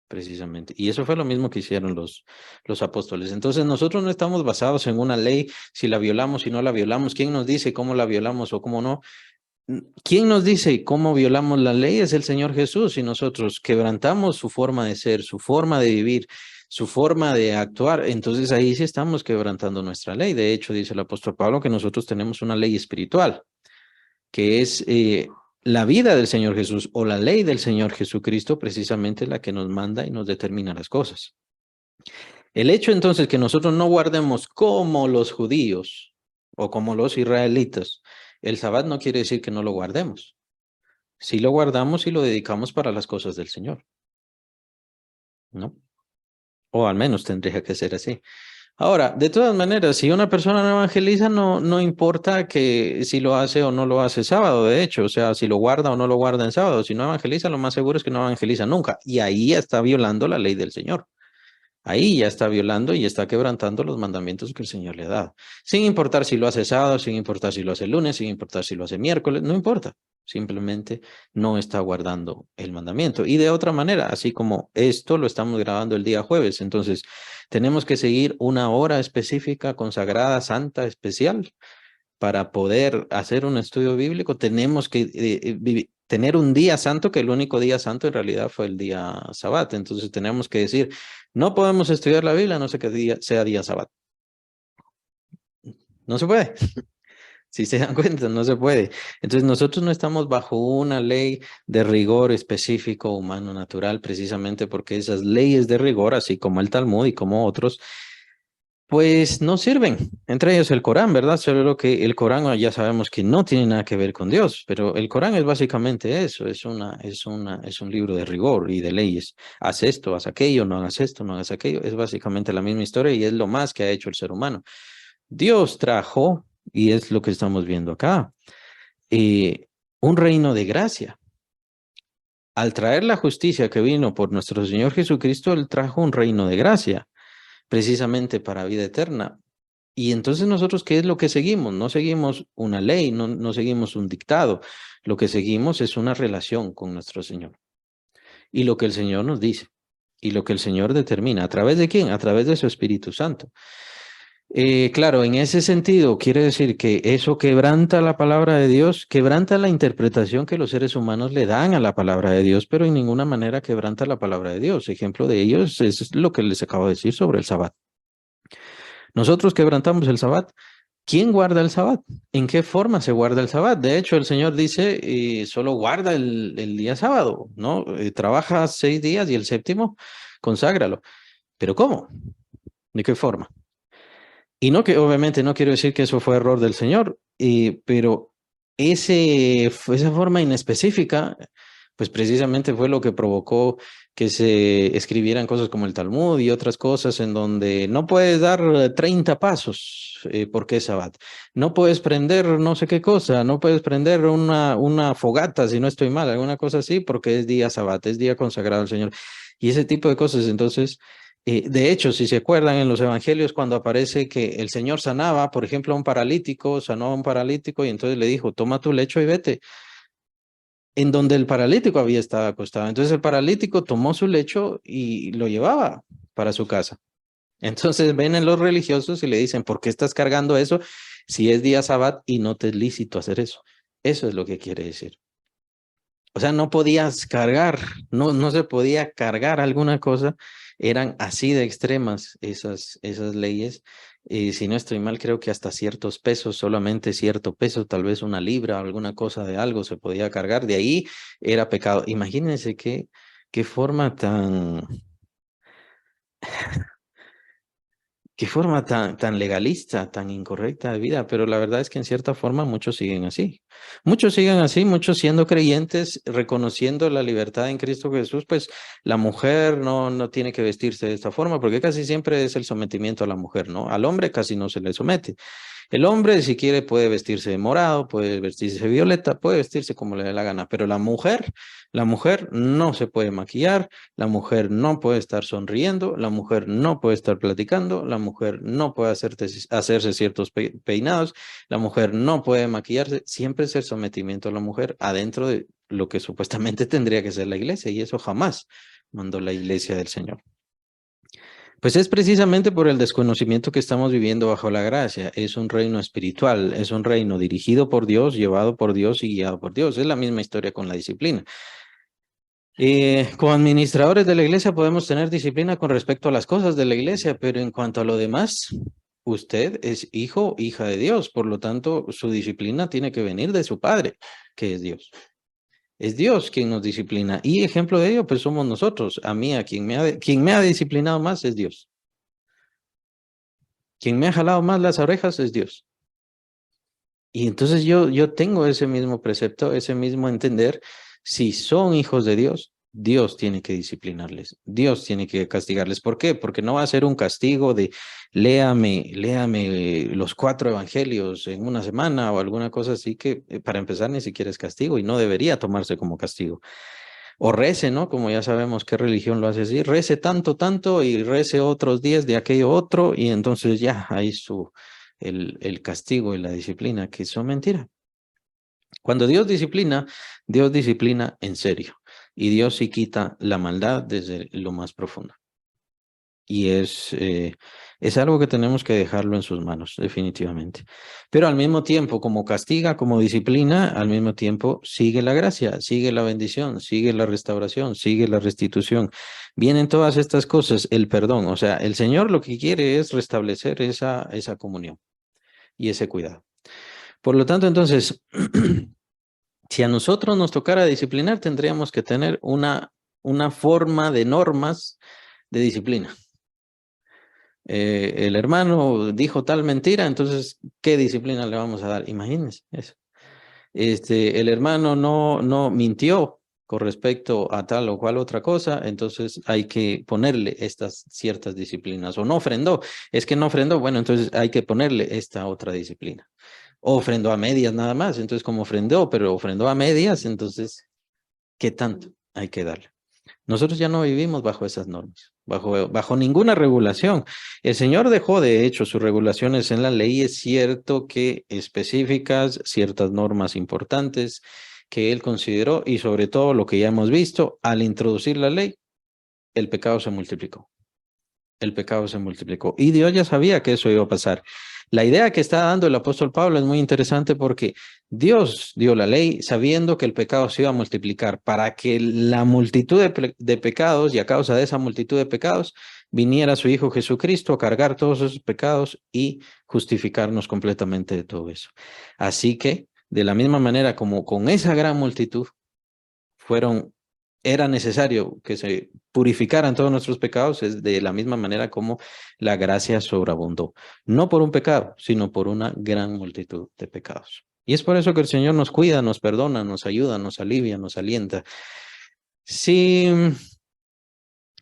precisamente. Y eso fue lo mismo que hicieron los apóstoles. Entonces nosotros no estamos basados en una ley, si la violamos, si no la violamos, quién nos dice cómo la violamos o cómo no. ¿Quién nos dice cómo violamos la ley? Es el Señor Jesús y nosotros quebrantamos su forma de ser, su forma de vivir, su forma de actuar. Entonces ahí sí estamos quebrantando nuestra ley. De hecho, dice el apóstol Pablo que nosotros tenemos una ley espiritual, que es la vida del Señor Jesús o la ley del Señor Jesucristo, precisamente la que nos manda y nos determina las cosas. El hecho entonces que nosotros no guardemos como los judíos o como los israelitas, el Sabbat no quiere decir que no lo guardemos. Si lo guardamos y lo dedicamos para las cosas del Señor, ¿no? O al menos tendría que ser así. Ahora, de todas maneras, si una persona no evangeliza, no importa que si lo hace o no lo hace sábado, de hecho, o sea, si lo guarda o no lo guarda en sábado, si no evangeliza, lo más seguro es que no evangeliza nunca. Y ahí ya está violando la ley del Señor. Ahí ya está violando y está quebrantando los mandamientos que el Señor le ha dado. Sin importar si lo hace sábado, sin importar si lo hace lunes, sin importar si lo hace miércoles, no importa. Simplemente no está guardando el mandamiento. Y de otra manera, así como esto lo estamos grabando el día jueves, entonces tenemos que seguir una hora específica, consagrada, santa, especial, para poder hacer un estudio bíblico. Tenemos que tener un día santo, que el único día santo en realidad fue el día Sabbat. Entonces tenemos que decir, no podemos estudiar la Biblia, no sé qué día sea día Sabbat. No se puede. Si se dan cuenta, no se puede. Entonces nosotros no estamos bajo una ley de rigor específico humano natural, precisamente porque esas leyes de rigor, así como el Talmud y como otros, pues no sirven. Entre ellos el Corán, ¿verdad? Solo que el Corán ya sabemos que no tiene nada que ver con Dios, pero el Corán es básicamente eso, es un libro de rigor y de leyes. Haz esto, haz aquello, no hagas esto, no hagas aquello. Es básicamente la misma historia y es lo más que ha hecho el ser humano. Dios trajo, y es lo que estamos viendo acá, eh, un reino de gracia. Al traer la justicia que vino por nuestro Señor Jesucristo, Él trajo un reino de gracia, precisamente para vida eterna. Y entonces nosotros, ¿qué es lo que seguimos? No seguimos una ley, no seguimos un dictado. Lo que seguimos es una relación con nuestro Señor. Y lo que el Señor nos dice. Y lo que el Señor determina. ¿A través de quién? A través de su Espíritu Santo. Claro, en ese sentido, quiere decir que eso quebranta la palabra de Dios, quebranta la interpretación que los seres humanos le dan a la palabra de Dios, pero en ninguna manera quebranta la palabra de Dios. Ejemplo de ellos es lo que les acabo de decir sobre el Sabbat. Nosotros quebrantamos el Sabbat. ¿Quién guarda el Sabbat? ¿En qué forma se guarda el Sabbat? De hecho, el Señor dice, solo guarda el día sábado, ¿no? Trabaja 6 días y el séptimo, conságralo. ¿Pero cómo? ¿De qué forma? Y no que, obviamente, no quiero decir que eso fue error del Señor, pero esa forma inespecífica, pues precisamente fue lo que provocó que se escribieran cosas como el Talmud y otras cosas en donde no puedes dar 30 pasos porque es Sabbat. No puedes prender no sé qué cosa, no puedes prender una fogata, si no estoy mal, alguna cosa así, porque es día Sabbat, es día consagrado al Señor. Y ese tipo de cosas, entonces... de hecho, si se acuerdan en los evangelios, cuando aparece que el Señor sanaba, por ejemplo, a un paralítico, sanó a un paralítico y entonces le dijo, toma tu lecho y vete, en donde el paralítico había estado acostado. Entonces el paralítico tomó su lecho y lo llevaba para su casa. Entonces vienen los religiosos y le dicen, ¿por qué estás cargando eso si es día Sabbat y no te es lícito hacer eso? Eso es lo que quiere decir. O sea, no podías cargar, no se podía cargar alguna cosa. Eran así de extremas esas leyes. Si no estoy mal, creo que hasta ciertos pesos, solamente cierto peso, tal vez una libra o alguna cosa de algo se podía cargar. De ahí era pecado. Imagínense qué forma tan, qué forma tan legalista, tan incorrecta de vida, pero la verdad es que en cierta forma muchos siguen así. Muchos siguen así, muchos siendo creyentes, reconociendo la libertad en Cristo Jesús, pues la mujer no tiene que vestirse de esta forma, porque casi siempre es el sometimiento a la mujer, ¿no? Al hombre casi no se le somete. El hombre, si quiere, puede vestirse de morado, puede vestirse de violeta, puede vestirse como le dé la gana, pero la mujer no se puede maquillar, la mujer no puede estar sonriendo, la mujer no puede estar platicando, la mujer no puede hacerse ciertos peinados, la mujer no puede maquillarse, siempre es el sometimiento a la mujer adentro de lo que supuestamente tendría que ser la iglesia, y eso jamás mandó la iglesia del Señor. Pues es precisamente por el desconocimiento que estamos viviendo bajo la gracia. Es un reino espiritual, es un reino dirigido por Dios, llevado por Dios y guiado por Dios. Es la misma historia con la disciplina. Como administradores de la iglesia podemos tener disciplina con respecto a las cosas de la iglesia, pero en cuanto a lo demás, usted es hijo, hija de Dios. Por lo tanto, su disciplina tiene que venir de su Padre, que es Dios. Es Dios quien nos disciplina. Y ejemplo de ello, pues somos nosotros. A mí, quien me ha disciplinado más es Dios. Quien me ha jalado más las orejas es Dios. Y entonces yo tengo ese mismo precepto, ese mismo entender. Si son hijos de Dios, Dios tiene que disciplinarles, Dios tiene que castigarles. ¿Por qué? Porque no va a ser un castigo de léame los 4 evangelios en una semana o alguna cosa así que para empezar ni siquiera es castigo y no debería tomarse como castigo. O rece, ¿no? Como ya sabemos qué religión lo hace así, rece tanto y rece otros 10 de aquello otro y entonces ya ahí el castigo y la disciplina, que son mentira. Cuando Dios disciplina en serio y Dios sí quita la maldad desde lo más profundo. Y es algo que tenemos que dejarlo en sus manos, definitivamente. Pero al mismo tiempo, como castiga, como disciplina, al mismo tiempo sigue la gracia, sigue la bendición, sigue la restauración, sigue la restitución. Vienen todas estas cosas, el perdón. O sea, el Señor lo que quiere es restablecer esa comunión y ese cuidado. Por lo tanto, entonces, si a nosotros nos tocara disciplinar, tendríamos que tener una forma de normas de disciplina. El hermano dijo tal mentira, entonces, ¿qué disciplina le vamos a dar? Imagínense eso. El hermano no mintió con respecto a tal o cual otra cosa, entonces hay que ponerle estas ciertas disciplinas. O no ofrendó, es que no ofrendó, bueno, entonces hay que ponerle esta otra disciplina. O ofrendó a medias nada más, entonces como ofrendó, pero ofrendó a medias, entonces, ¿qué tanto hay que darle? Nosotros ya no vivimos bajo esas normas, bajo ninguna regulación. El Señor dejó, de hecho, sus regulaciones en la ley. Es cierto que específicas, ciertas normas importantes que Él consideró y sobre todo lo que ya hemos visto, al introducir la ley, el pecado se multiplicó. El pecado se multiplicó. Y Dios ya sabía que eso iba a pasar. La idea que está dando el apóstol Pablo es muy interesante porque Dios dio la ley sabiendo que el pecado se iba a multiplicar para que la multitud de pecados y a causa de esa multitud de pecados viniera su Hijo Jesucristo a cargar todos esos pecados y justificarnos completamente de todo eso. Así que, de la misma manera como con esa gran multitud era necesario que se purificaran todos nuestros pecados, es de la misma manera como la gracia sobreabundó. No por un pecado, sino por una gran multitud de pecados. Y es por eso que el Señor nos cuida, nos perdona, nos ayuda, nos alivia, nos alienta.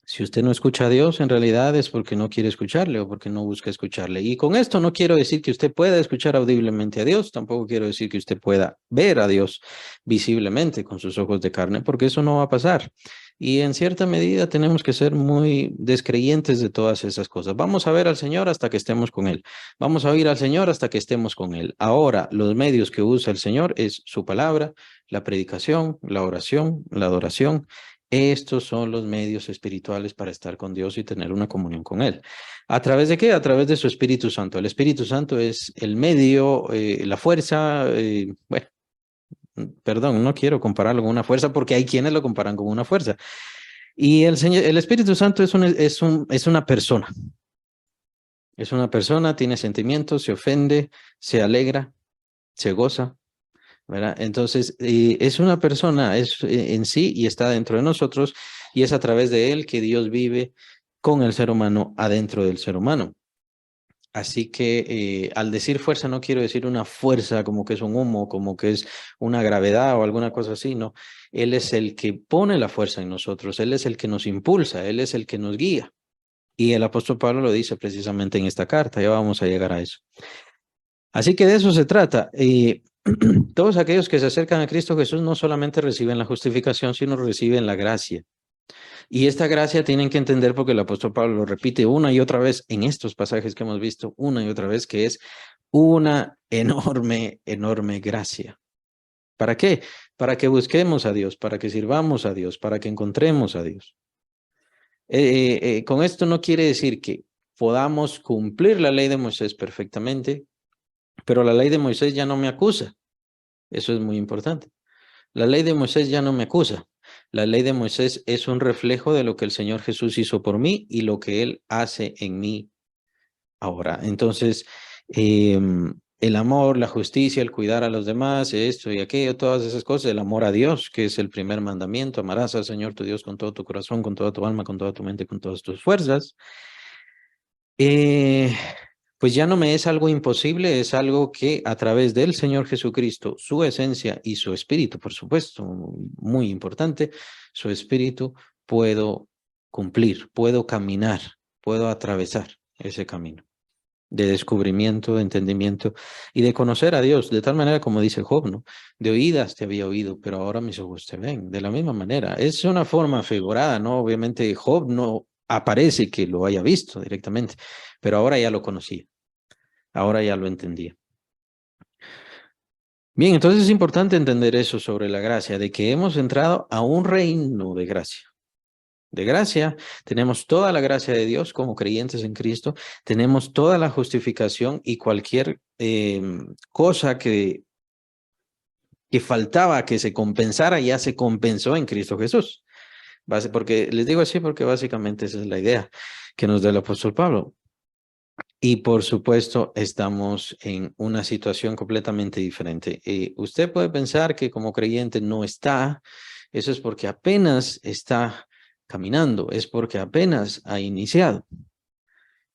Si usted no escucha a Dios, en realidad es porque no quiere escucharle o porque no busca escucharle. Y con esto no quiero decir que usted pueda escuchar audiblemente a Dios, tampoco quiero decir que usted pueda ver a Dios visiblemente con sus ojos de carne, porque eso no va a pasar. Y en cierta medida tenemos que ser muy descreyentes de todas esas cosas. Vamos a ver al Señor hasta que estemos con Él. Vamos a oír al Señor hasta que estemos con Él. Ahora, los medios que usa el Señor es su palabra, la predicación, la oración, la adoración Estos son los medios espirituales para estar con Dios y tener una comunión con Él. ¿A través de qué? A través de su Espíritu Santo. El Espíritu Santo es el medio, la fuerza, bueno, perdón, no quiero compararlo con una fuerza porque hay quienes lo comparan con una fuerza. Y el Espíritu Santo es una persona. Es una persona, tiene sentimientos, se ofende, se alegra, se goza, ¿verdad? Entonces, es una persona, es en sí y está dentro de nosotros y es a través de él que Dios vive con el ser humano adentro del ser humano. Así que al decir fuerza no quiero decir una fuerza como que es un humo, como que es una gravedad o alguna cosa así, no. Él es el que pone la fuerza en nosotros, Él es el que nos impulsa, Él es el que nos guía. Y el apóstol Pablo lo dice precisamente en esta carta, ya vamos a llegar a eso. Así que de eso se trata. Todos aquellos que se acercan a Cristo Jesús no solamente reciben la justificación, sino reciben la gracia. Y esta gracia tienen que entender porque el apóstol Pablo lo repite una y otra vez en estos pasajes que hemos visto, una y otra vez, que es una enorme, enorme gracia. ¿Para qué? Para que busquemos a Dios, para que sirvamos a Dios, para que encontremos a Dios. Con esto no quiere decir que podamos cumplir la ley de Moisés perfectamente, pero la ley de Moisés ya no me acusa. Eso es muy importante. La ley de Moisés ya no me acusa. La ley de Moisés es un reflejo de lo que el Señor Jesús hizo por mí y lo que Él hace en mí ahora. Entonces, el amor, la justicia, el cuidar a los demás, esto y aquello, todas esas cosas, el amor a Dios, que es el primer mandamiento, amarás al Señor tu Dios con todo tu corazón, con toda tu alma, con toda tu mente, con todas tus fuerzas. Eh, pues ya no me es algo imposible, es algo que a través del Señor Jesucristo, su esencia y su espíritu, por supuesto, muy importante, su espíritu, puedo cumplir, puedo caminar, puedo atravesar ese camino de descubrimiento, de entendimiento y de conocer a Dios, de tal manera como dice Job, ¿no? De oídas te había oído, pero ahora mis ojos te ven. De la misma manera, es una forma figurada, ¿no? Obviamente Job no aparece que lo haya visto directamente, pero ahora ya lo conocía, ahora ya lo entendía. Bien, entonces es importante entender eso sobre la gracia, de que hemos entrado a un reino de gracia. De gracia, tenemos toda la gracia de Dios como creyentes en Cristo, tenemos toda la justificación y cualquier cosa que faltaba que se compensara ya se compensó en Cristo Jesús. Porque les digo así porque básicamente esa es la idea que nos da el apóstol Pablo. Y por supuesto, estamos en una situación completamente diferente. Usted puede pensar que como creyente no está, eso es porque apenas está caminando, es porque apenas ha iniciado.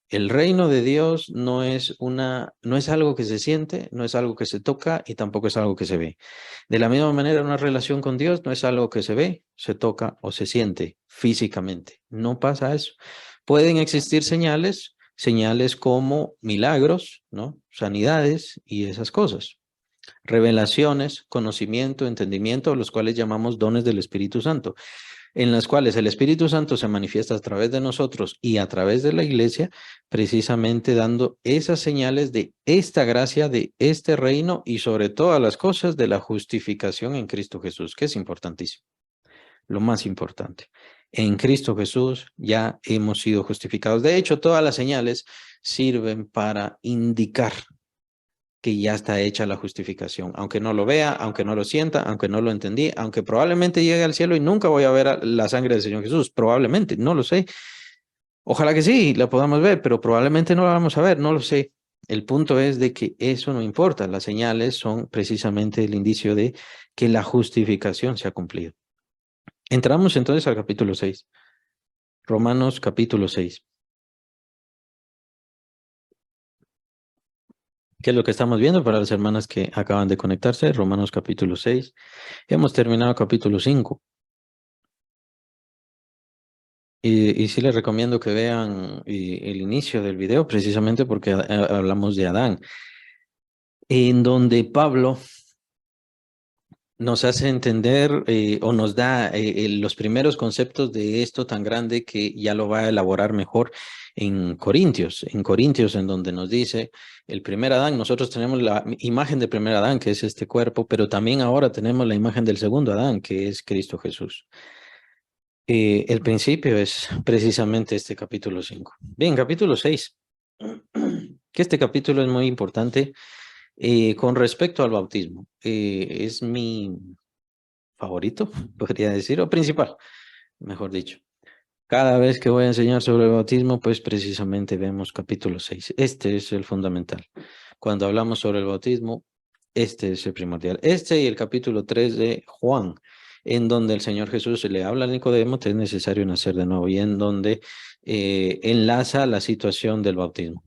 El reino de Dios no es algo que se siente, no es algo que se toca y tampoco es algo que se ve. De la misma manera, una relación con Dios no es algo que se ve, se toca o se siente físicamente. No pasa eso. Pueden existir señales, señales como milagros, ¿no? Sanidades y esas cosas. Revelaciones, conocimiento, entendimiento, los cuales llamamos dones del Espíritu Santo, en las cuales el Espíritu Santo se manifiesta a través de nosotros y a través de la iglesia, precisamente dando esas señales de esta gracia, de este reino y sobre todas las cosas de la justificación en Cristo Jesús, que es importantísimo, lo más importante. En Cristo Jesús ya hemos sido justificados. De hecho, todas las señales sirven para indicar que ya está hecha la justificación, aunque no lo vea, aunque no lo sienta, aunque no lo entendí, aunque probablemente llegue al cielo y nunca voy a ver la sangre del Señor Jesús, probablemente, no lo sé. Ojalá que sí, la podamos ver, pero probablemente no la vamos a ver, no lo sé. El punto es de que eso no importa, las señales son precisamente el indicio de que la justificación se ha cumplido. Entramos entonces al capítulo 6, Romanos capítulo 6. ¿Qué es lo que estamos viendo para las hermanas que acaban de conectarse? Romanos capítulo 6. Hemos terminado capítulo 5. Y sí les recomiendo que vean el inicio del video, precisamente porque hablamos de Adán, en donde Pablo nos hace entender o nos da los primeros conceptos de esto tan grande que ya lo va a elaborar mejor en Corintios, en donde nos dice el primer Adán, nosotros tenemos la imagen del primer Adán, que es este cuerpo, pero también ahora tenemos la imagen del segundo Adán, que es Cristo Jesús. El principio es precisamente este capítulo 5. Bien, capítulo 6. Que este capítulo es muy importante con respecto al bautismo. Es mi favorito, podría decir, o principal, mejor dicho. Cada vez que voy a enseñar sobre el bautismo, pues precisamente vemos capítulo 6. Este es el fundamental. Cuando hablamos sobre el bautismo, este es el primordial. Este y el capítulo 3 de Juan, en donde el Señor Jesús le habla a Nicodemo, te es necesario nacer de nuevo, y en donde enlaza la situación del bautismo.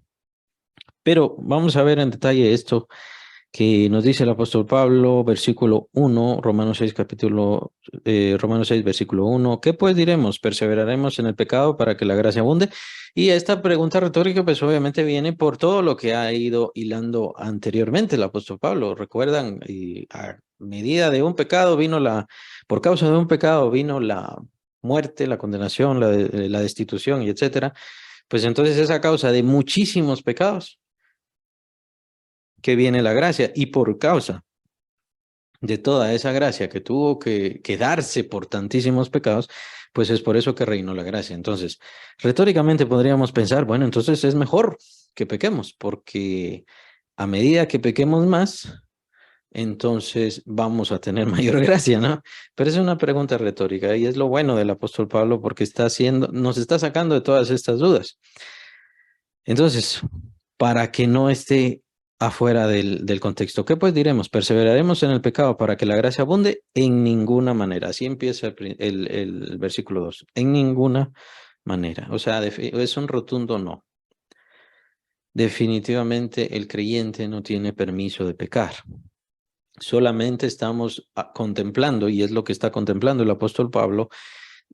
Pero vamos a ver en detalle esto que nos dice el apóstol Pablo, versículo 1, Romanos 6, versículo 1. ¿Qué pues diremos? ¿Perseveraremos en el pecado para que la gracia abunde? Y esta pregunta retórica pues obviamente viene por todo lo que ha ido hilando anteriormente el apóstol Pablo. ¿Recuerdan? Y a medida de un pecado por causa de un pecado vino la muerte, la condenación, la destitución y etcétera. Pues entonces es a causa de muchísimos pecados que viene la gracia, y por causa de toda esa gracia que tuvo que darse por tantísimos pecados, pues es por eso que reinó la gracia. Entonces, retóricamente podríamos pensar, bueno, entonces es mejor que pequemos, porque a medida que pequemos más, entonces vamos a tener mayor gracia, ¿no? Pero es una pregunta retórica y es lo bueno del apóstol Pablo porque nos está sacando de todas estas dudas. Entonces, para que no esté afuera del contexto, ¿qué pues diremos? ¿Perseveraremos en el pecado para que la gracia abunde? En ninguna manera. Así empieza el versículo 2. En ninguna manera. O sea, es un rotundo no. Definitivamente el creyente no tiene permiso de pecar. Solamente estamos contemplando, y es lo que está contemplando el apóstol Pablo,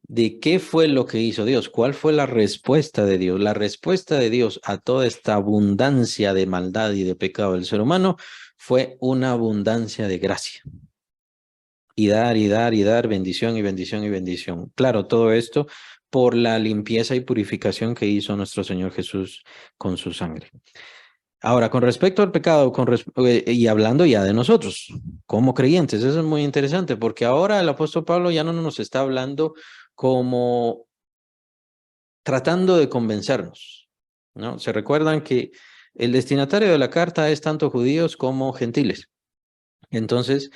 de qué fue lo que hizo Dios, cuál fue la respuesta de Dios. La respuesta de Dios a toda esta abundancia de maldad y de pecado del ser humano fue una abundancia de gracia. Y dar, y dar, y dar, bendición y bendición y bendición. Claro, todo esto por la limpieza y purificación que hizo nuestro Señor Jesús con su sangre. Ahora, con respecto al pecado, y hablando ya de nosotros, como creyentes, eso es muy interesante, porque ahora el apóstol Pablo ya no nos está hablando como tratando de convencernos, ¿no? Se recuerdan que el destinatario de la carta es tanto judíos como gentiles. Entonces,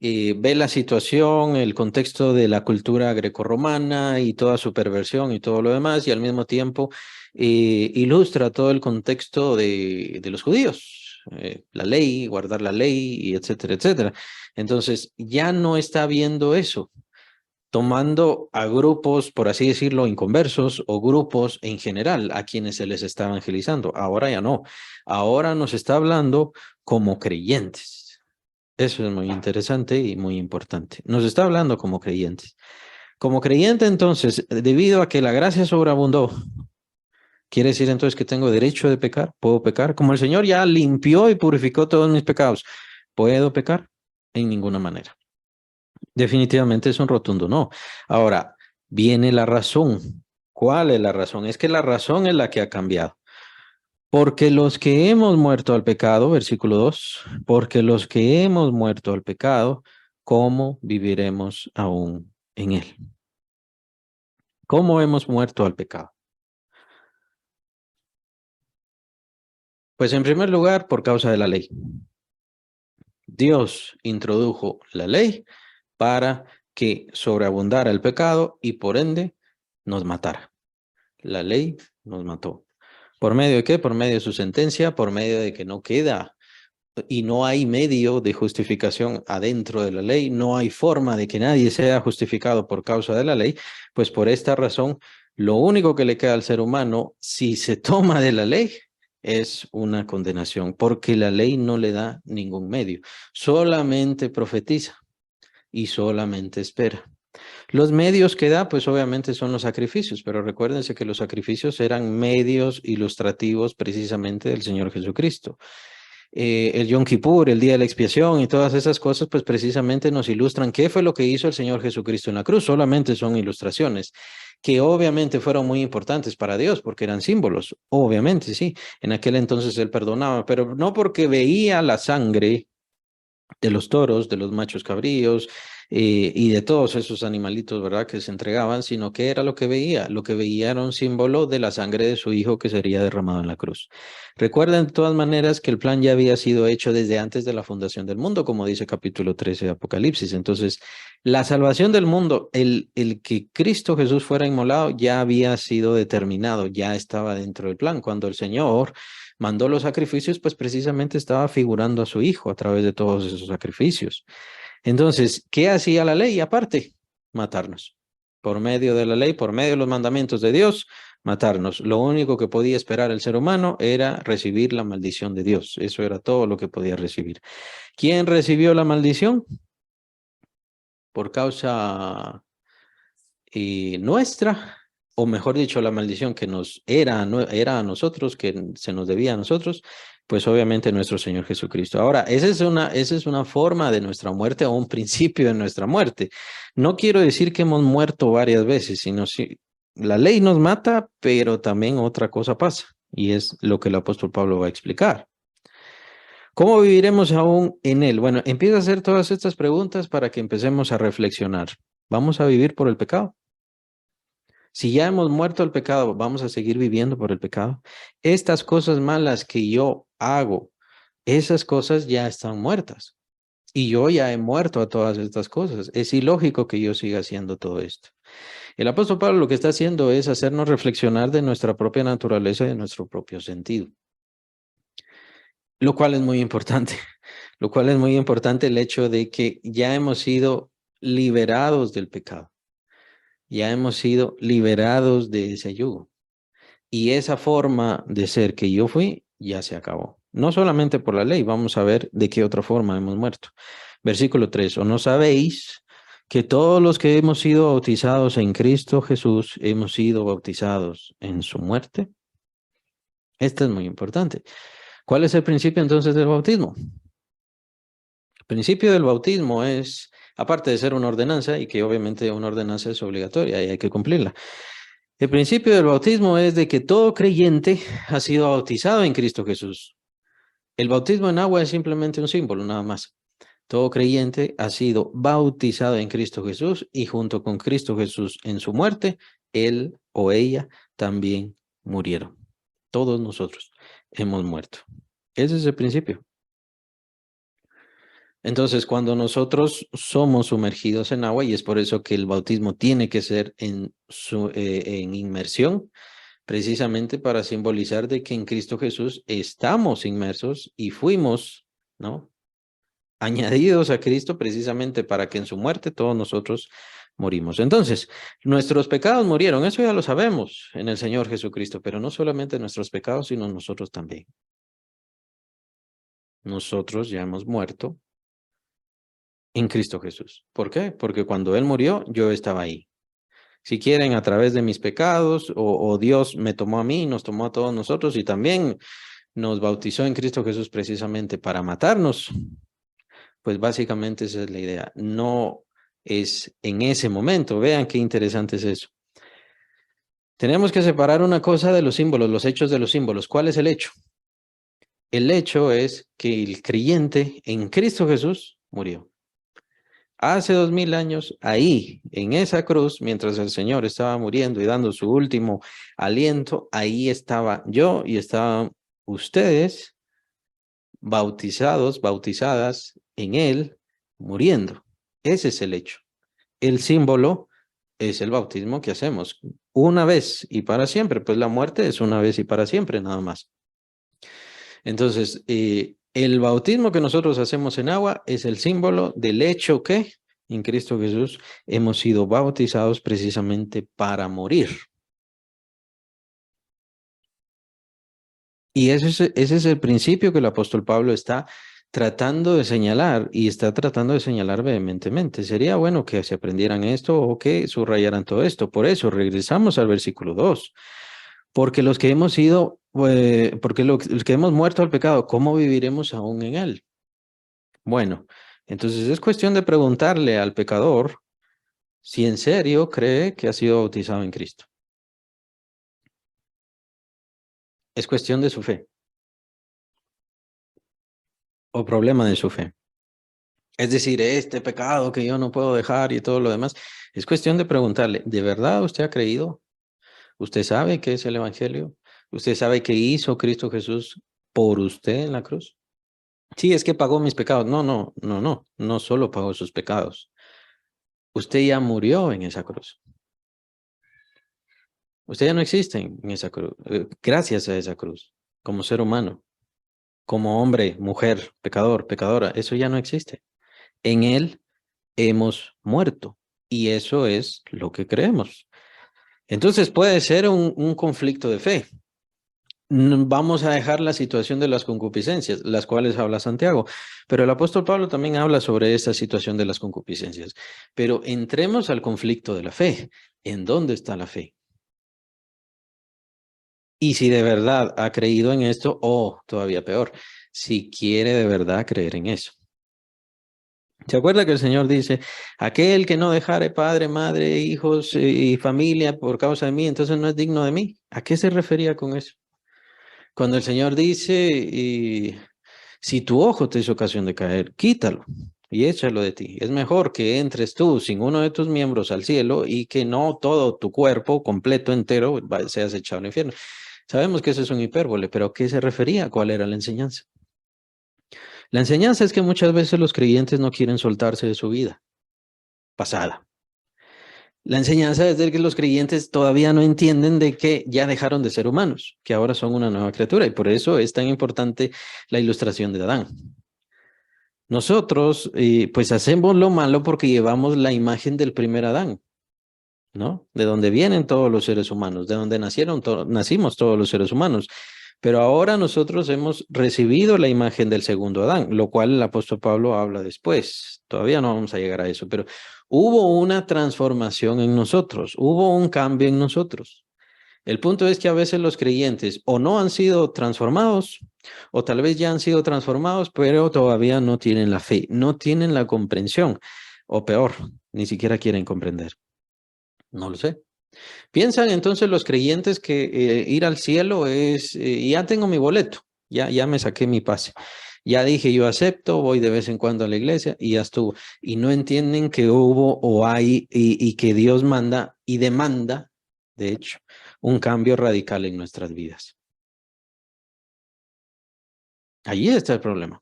ve la situación, el contexto de la cultura grecorromana y toda su perversión y todo lo demás, y al mismo tiempo ilustra todo el contexto de los judíos, la ley, guardar la ley, y etcétera, etcétera. Entonces, ya no está viendo eso, tomando a grupos, por así decirlo, inconversos o grupos en general a quienes se les está evangelizando. Ahora ya no. Ahora nos está hablando como creyentes. Eso es muy interesante y muy importante. Nos está hablando como creyentes. Como creyente, entonces, debido a que la gracia sobreabundó, quiere decir entonces que tengo derecho de pecar, puedo pecar. Como el Señor ya limpió y purificó todos mis pecados, ¿puedo pecar? En ninguna manera. Definitivamente es un rotundo no. Ahora, viene la razón. ¿Cuál es la razón? Es que la razón es la que ha cambiado. Porque los que hemos muerto al pecado, versículo 2, porque los que hemos muerto al pecado, ¿cómo viviremos aún en él? ¿Cómo hemos muerto al pecado? Pues en primer lugar, por causa de la ley. Dios introdujo la ley para que sobreabundara el pecado y por ende nos matara. La ley nos mató. ¿Por medio de qué? Por medio de su sentencia, por medio de que no queda y no hay medio de justificación adentro de la ley, no hay forma de que nadie sea justificado por causa de la ley, pues por esta razón, lo único que le queda al ser humano, si se toma de la ley, es una condenación, porque la ley no le da ningún medio, solamente profetiza y solamente espera. Los medios que da, pues obviamente son los sacrificios, pero recuérdense que los sacrificios eran medios ilustrativos precisamente del Señor Jesucristo. El Yom Kippur, el día de la expiación y todas esas cosas, pues precisamente nos ilustran qué fue lo que hizo el Señor Jesucristo en la cruz. Solamente son ilustraciones que obviamente fueron muy importantes para Dios porque eran símbolos. Obviamente, sí. En aquel entonces él perdonaba, pero no porque veía la sangre de los toros, de los machos cabríos, y de todos esos animalitos, ¿verdad? Que se entregaban, sino que era lo que veía. Lo que veía era un símbolo de la sangre de su hijo que sería derramado en la cruz. Recuerden de todas maneras que el plan ya había sido hecho desde antes de la fundación del mundo, como dice capítulo 13 de Apocalipsis. Entonces, la salvación del mundo, el que Cristo Jesús fuera inmolado, ya había sido determinado, ya estaba dentro del plan. Cuando el Señor mandó los sacrificios, pues precisamente estaba figurando a su hijo a través de todos esos sacrificios. Entonces, ¿qué hacía la ley aparte? Matarnos. Por medio de la ley, por medio de los mandamientos de Dios, matarnos. Lo único que podía esperar el ser humano era recibir la maldición de Dios. Eso era todo lo que podía recibir. ¿Quién recibió la maldición? Por causa nuestra, o mejor dicho, la maldición que nos era a nosotros, que se nos debía a nosotros, pues obviamente nuestro Señor Jesucristo. Ahora, esa es una forma de nuestra muerte o un principio de nuestra muerte. No quiero decir que hemos muerto varias veces, sino si la ley nos mata, pero también otra cosa pasa, y es lo que el apóstol Pablo va a explicar. ¿Cómo viviremos aún en él? Bueno, empieza a hacer todas estas preguntas para que empecemos a reflexionar. ¿Vamos a vivir por el pecado? Si ya hemos muerto el pecado, ¿vamos a seguir viviendo por el pecado? Estas cosas malas que yo hago, esas cosas ya están muertas. Y yo ya he muerto a todas estas cosas. Es ilógico que yo siga haciendo todo esto. El apóstol Pablo lo que está haciendo es hacernos reflexionar de nuestra propia naturaleza y de nuestro propio sentido. Lo cual es muy importante. Lo cual es muy importante el hecho de que ya hemos sido liberados del pecado. Ya hemos sido liberados de ese yugo. Y esa forma de ser que yo fui ya se acabó. No solamente por la ley, vamos a ver de qué otra forma hemos muerto. Versículo 3, ¿o no sabéis que todos los que hemos sido bautizados en Cristo Jesús hemos sido bautizados en su muerte? Esto es muy importante. ¿Cuál es el principio entonces del bautismo? El principio del bautismo es, aparte de ser una ordenanza, y que obviamente una ordenanza es obligatoria y hay que cumplirla. El principio del bautismo es de que todo creyente ha sido bautizado en Cristo Jesús. El bautismo en agua es simplemente un símbolo, nada más. Todo creyente ha sido bautizado en Cristo Jesús y junto con Cristo Jesús en su muerte, él o ella también murieron. Todos nosotros hemos muerto. Ese es el principio. Entonces, cuando nosotros somos sumergidos en agua, y es por eso que el bautismo tiene que ser en inmersión, precisamente para simbolizar de que en Cristo Jesús estamos inmersos y fuimos, ¿no? Añadidos a Cristo precisamente para que en su muerte todos nosotros morimos. Entonces, nuestros pecados murieron, eso ya lo sabemos en el Señor Jesucristo, pero no solamente nuestros pecados, sino nosotros también. Nosotros ya hemos muerto en Cristo Jesús. ¿Por qué? Porque cuando Él murió, yo estaba ahí. Si quieren, a través de mis pecados, o Dios me tomó a mí, nos tomó a todos nosotros y también nos bautizó en Cristo Jesús precisamente para matarnos, pues básicamente esa es la idea. No es en ese momento. Vean qué interesante es eso. Tenemos que separar una cosa de los símbolos, los hechos de los símbolos. ¿Cuál es el hecho? El hecho es que el creyente en Cristo Jesús murió. Hace 2000 años, ahí, en esa cruz, mientras el Señor estaba muriendo y dando su último aliento, ahí estaba yo y estaban ustedes bautizados, bautizadas en Él, muriendo. Ese es el hecho. El símbolo es el bautismo que hacemos una vez y para siempre, pues la muerte es una vez y para siempre, nada más. Entonces, el bautismo que nosotros hacemos en agua es el símbolo del hecho que en Cristo Jesús hemos sido bautizados precisamente para morir. Y ese es el principio que el apóstol Pablo está tratando de señalar y está tratando de señalar vehementemente. Sería bueno que se aprendieran esto o que subrayaran todo esto. Por eso regresamos al versículo 2. Porque los que hemos sido, porque los que hemos muerto al pecado, ¿cómo viviremos aún en él? Bueno, entonces es cuestión de preguntarle al pecador si en serio cree que ha sido bautizado en Cristo. Es cuestión de su fe o problema de su fe. Es decir, este pecado que yo no puedo dejar y todo lo demás. Es cuestión de preguntarle, ¿de verdad usted ha creído? ¿Usted sabe qué es el Evangelio? ¿Usted sabe qué hizo Cristo Jesús por usted en la cruz? Sí, es que pagó mis pecados. No, no, no, no. No solo pagó sus pecados. Usted ya murió en esa cruz. Usted ya no existe en esa cruz. Gracias a esa cruz. Como ser humano, como hombre, mujer, pecador, pecadora. Eso ya no existe. En Él hemos muerto. Y eso es lo que creemos. Entonces puede ser un conflicto de fe. Vamos a dejar la situación de las concupiscencias, las cuales habla Santiago, pero el apóstol Pablo también habla sobre esta situación de las concupiscencias. Pero entremos al conflicto de la fe. ¿En dónde está la fe? Y si de verdad ha creído en esto, o todavía peor, si quiere de verdad creer en eso. ¿Se acuerda que el Señor dice, aquel que no dejare padre, madre, hijos y familia por causa de mí, entonces no es digno de mí? ¿A qué se refería con eso? Cuando el Señor dice, si tu ojo te es ocasión de caer, quítalo y échalo de ti. Es mejor que entres tú sin uno de tus miembros al cielo y que no todo tu cuerpo completo, entero, seas echado al infierno. Sabemos que eso es un hipérbole, pero ¿a qué se refería? ¿Cuál era la enseñanza? La enseñanza es que muchas veces los creyentes no quieren soltarse de su vida pasada. La enseñanza es de que los creyentes todavía no entienden de que ya dejaron de ser humanos, que ahora son una nueva criatura, y por eso es tan importante la ilustración de Adán. Nosotros, pues hacemos lo malo porque llevamos la imagen del primer Adán, ¿no? De donde vienen todos los seres humanos, de donde nacimos todos los seres humanos. Pero ahora nosotros hemos recibido la imagen del segundo Adán, lo cual el apóstol Pablo habla después. Todavía no vamos a llegar a eso, pero hubo una transformación en nosotros, hubo un cambio en nosotros. El punto es que a veces los creyentes o no han sido transformados, o tal vez ya han sido transformados, pero todavía no tienen la fe, no tienen la comprensión, o peor, ni siquiera quieren comprender. No lo sé. Piensan entonces los creyentes que ir al cielo es, ya tengo mi boleto, ya me saqué mi pase. Ya dije, yo acepto, voy de vez en cuando a la iglesia y ya estuvo. Y no entienden que hubo o hay y que Dios manda y demanda, de hecho, un cambio radical en nuestras vidas. Allí está el problema.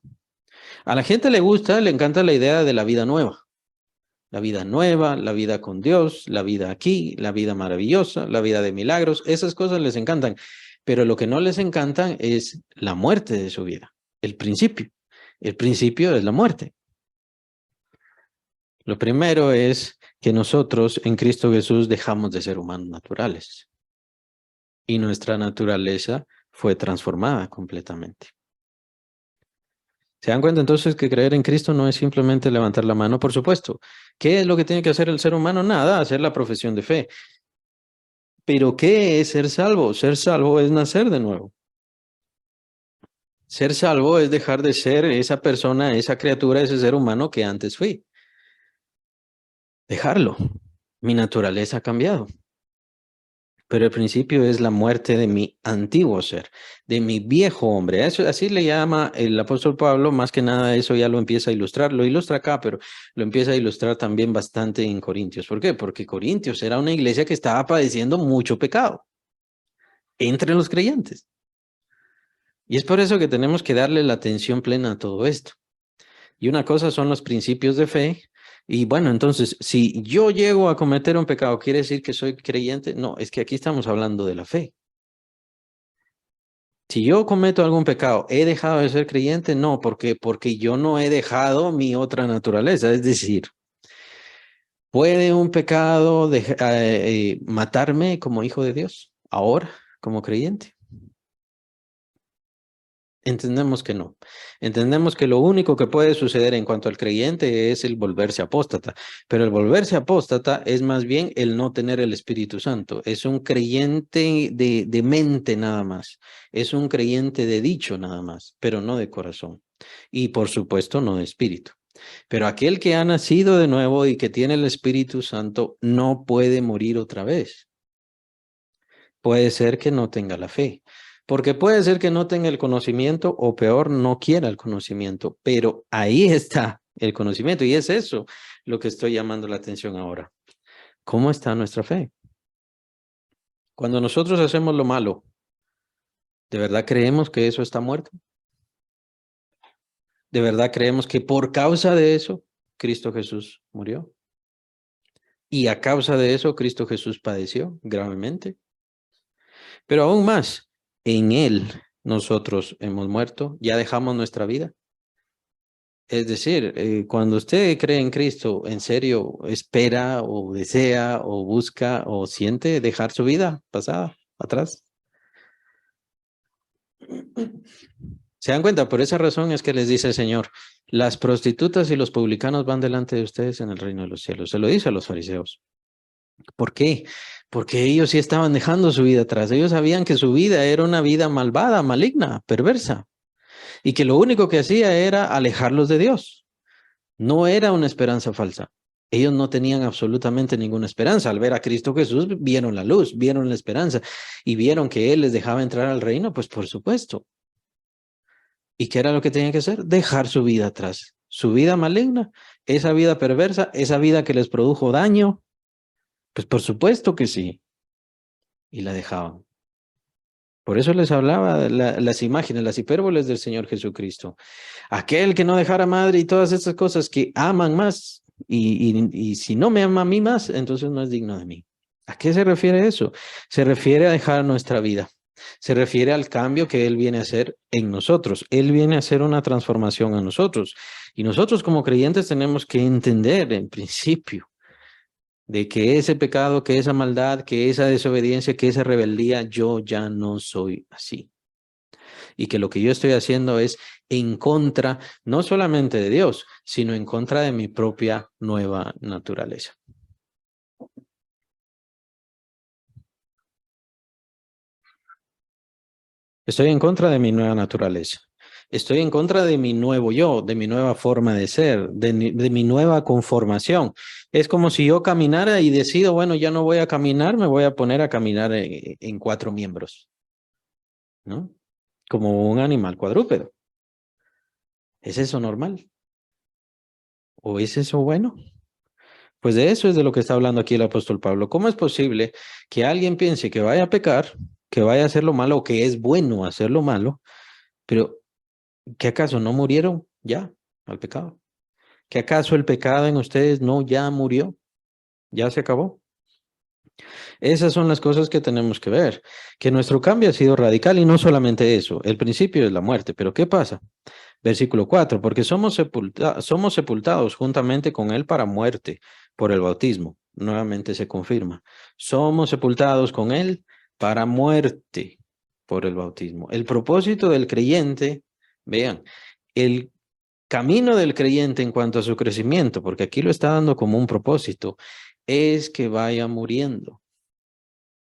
A la gente le gusta, le encanta la idea de la vida nueva. La vida nueva, la vida con Dios, la vida aquí, la vida maravillosa, la vida de milagros, esas cosas les encantan. Pero lo que no les encanta es la muerte de su vida, el principio. El principio es la muerte. Lo primero es que nosotros en Cristo Jesús dejamos de ser humanos naturales y nuestra naturaleza fue transformada completamente. ¿Se dan cuenta entonces que creer en Cristo no es simplemente levantar la mano? Por supuesto. ¿Qué es lo que tiene que hacer el ser humano? Nada, hacer la profesión de fe. Pero ¿qué es ser salvo? Ser salvo es nacer de nuevo. Ser salvo es dejar de ser esa persona, esa criatura, ese ser humano que antes fui. Dejarlo. Mi naturaleza ha cambiado. Pero el principio es la muerte de mi antiguo ser, de mi viejo hombre. Eso, así le llama el apóstol Pablo, más que nada eso ya lo empieza a ilustrar, lo ilustra acá, pero lo empieza a ilustrar también bastante en Corintios. ¿Por qué? Porque Corintios era una iglesia que estaba padeciendo mucho pecado entre los creyentes. Y es por eso que tenemos que darle la atención plena a todo esto. Y una cosa son los principios de fe. Y bueno, entonces, si yo llego a cometer un pecado, ¿quiere decir que soy creyente? No, es que aquí estamos hablando de la fe. Si yo cometo algún pecado, ¿he dejado de ser creyente? No, porque yo no he dejado mi otra naturaleza. Es decir, ¿puede un pecado matarme como hijo de Dios ahora, como creyente? Entendemos que no. Entendemos que lo único que puede suceder en cuanto al creyente es el volverse apóstata, pero el volverse apóstata es más bien el no tener el Espíritu Santo. Es un creyente de mente nada más. Es un creyente de dicho nada más, pero no de corazón. Y por supuesto no de espíritu. Pero aquel que ha nacido de nuevo y que tiene el Espíritu Santo no puede morir otra vez. Puede ser que no tenga la fe, porque puede ser que no tenga el conocimiento o peor, no quiera el conocimiento, pero ahí está el conocimiento. Y es eso lo que estoy llamando la atención ahora. ¿Cómo está nuestra fe? Cuando nosotros hacemos lo malo, ¿de verdad creemos que eso está muerto? ¿De verdad creemos que por causa de eso Cristo Jesús murió? Y a causa de eso Cristo Jesús padeció gravemente. Pero aún más, en Él nosotros hemos muerto, ya dejamos nuestra vida. Es decir, cuando usted cree en Cristo, ¿en serio espera o desea o busca o siente dejar su vida pasada atrás? ¿Se dan cuenta? Por esa razón es que les dice el Señor, las prostitutas y los publicanos van delante de ustedes en el reino de los cielos. Se lo dice a los fariseos. ¿Por qué? Porque ellos sí estaban dejando su vida atrás. Ellos sabían que su vida era una vida malvada, maligna, perversa, y que lo único que hacía era alejarlos de Dios. No era una esperanza falsa. Ellos no tenían absolutamente ninguna esperanza. Al ver a Cristo Jesús, vieron la luz, vieron la esperanza y vieron que Él les dejaba entrar al reino, pues por supuesto. ¿Y qué era lo que tenían que hacer? Dejar su vida atrás. Su vida maligna, esa vida perversa, esa vida que les produjo daño, pues por supuesto que sí. Y la dejaban. Por eso les hablaba de las imágenes, las hipérboles del Señor Jesucristo. Aquel que no dejara madre y todas estas cosas que aman más. Y si no me ama a mí más, entonces no es digno de mí. ¿A qué se refiere eso? Se refiere a dejar nuestra vida. Se refiere al cambio que Él viene a hacer en nosotros. Él viene a hacer una transformación a nosotros. Y nosotros como creyentes tenemos que entender en principio de que ese pecado, que esa maldad, que esa desobediencia, que esa rebeldía, yo ya no soy así. Y que lo que yo estoy haciendo es en contra, no solamente de Dios, sino en contra de mi propia nueva naturaleza. Estoy en contra de mi nueva naturaleza. Estoy en contra de mi nuevo yo, de mi nueva forma de ser, de mi nueva conformación. Es como si yo caminara y decido, bueno, ya no voy a caminar, me voy a poner a caminar en 4 miembros, ¿no? Como un animal cuadrúpedo. ¿Es eso normal? ¿O es eso bueno? Pues de eso es de lo que está hablando aquí el apóstol Pablo. ¿Cómo es posible que alguien piense que vaya a pecar, que vaya a hacer lo malo o que es bueno hacer lo malo, pero ¿qué acaso no murieron ya al pecado? ¿Qué acaso el pecado en ustedes no ya murió? ¿Ya se acabó? Esas son las cosas que tenemos que ver, que nuestro cambio ha sido radical y no solamente eso, el principio es la muerte, pero ¿qué pasa? Versículo 4, porque somos sepultados juntamente con Él para muerte por el bautismo. Nuevamente se confirma. Somos sepultados con Él para muerte por el bautismo. El propósito del creyente, vean, el camino del creyente en cuanto a su crecimiento, porque aquí lo está dando como un propósito, es que vaya muriendo.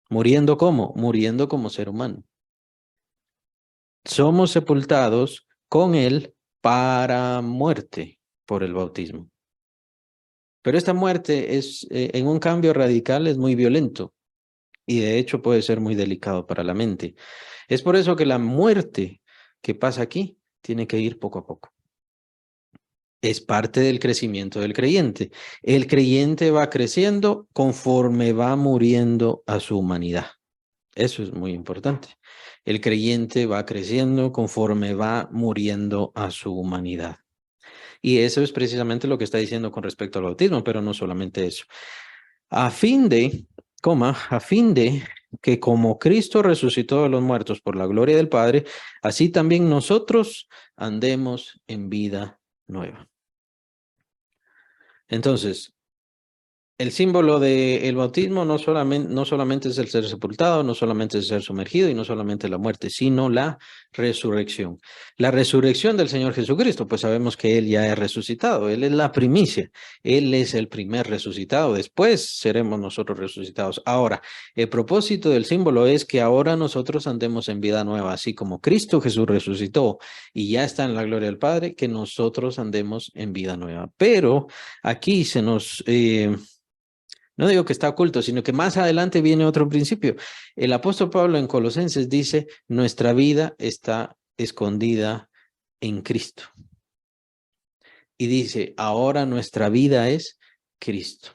¿Muriendo cómo? Muriendo como ser humano. Somos sepultados con Él para muerte por el bautismo. Pero esta muerte es, en un cambio radical, es muy violento y de hecho puede ser muy delicado para la mente. Es por eso que la muerte que pasa aquí tiene que ir poco a poco. Es parte del crecimiento del creyente. El creyente va creciendo conforme va muriendo a su humanidad. Eso es muy importante. El creyente va creciendo conforme va muriendo a su humanidad. Y eso es precisamente lo que está diciendo con respecto al bautismo, pero no solamente eso. A fin de que como Cristo resucitó de los muertos por la gloria del Padre, así también nosotros andemos en vida nueva. Entonces, el símbolo del bautismo no solamente es el ser sepultado, no solamente es el ser sumergido y no solamente la muerte, sino la resurrección. La resurrección del Señor Jesucristo, pues sabemos que Él ya es resucitado, Él es la primicia, Él es el primer resucitado, después seremos nosotros resucitados. Ahora, el propósito del símbolo es que ahora nosotros andemos en vida nueva, así como Cristo Jesús resucitó y ya está en la gloria del Padre, que nosotros andemos en vida nueva. Pero aquí se nos... no digo que está oculto, sino que más adelante viene otro principio. El apóstol Pablo en Colosenses dice, nuestra vida está escondida en Cristo. y dice, ahora nuestra vida es Cristo.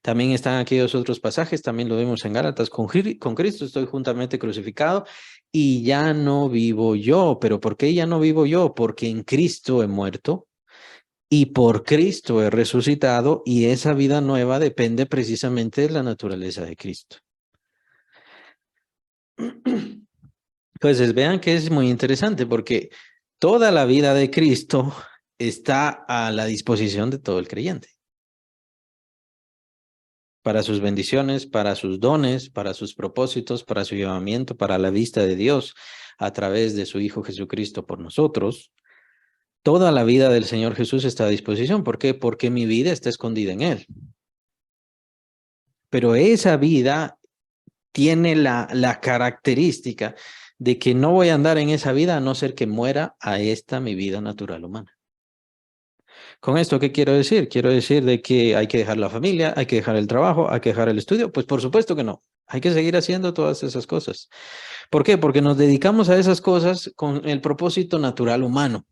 También están aquellos otros pasajes, también lo vemos en Gálatas, con Cristo estoy juntamente crucificado y ya no vivo yo. ¿Pero por qué ya no vivo yo? Porque en Cristo he muerto y por Cristo he resucitado, y esa vida nueva depende precisamente de la naturaleza de Cristo. Entonces, vean que es muy interesante porque toda la vida de Cristo está a la disposición de todo el creyente. Para sus bendiciones, para sus dones, para sus propósitos, para su llamamiento, para la vista de Dios a través de su Hijo Jesucristo por nosotros. Toda la vida del Señor Jesús está a disposición. ¿Por qué? Porque mi vida está escondida en Él. Pero esa vida tiene la característica de que no voy a andar en esa vida a no ser que muera a esta mi vida natural humana. ¿Con esto qué quiero decir? Quiero decir de que hay que dejar la familia, hay que dejar el trabajo, hay que dejar el estudio. Pues por supuesto que no. Hay que seguir haciendo todas esas cosas. ¿Por qué? Porque nos dedicamos a esas cosas con el propósito natural humano.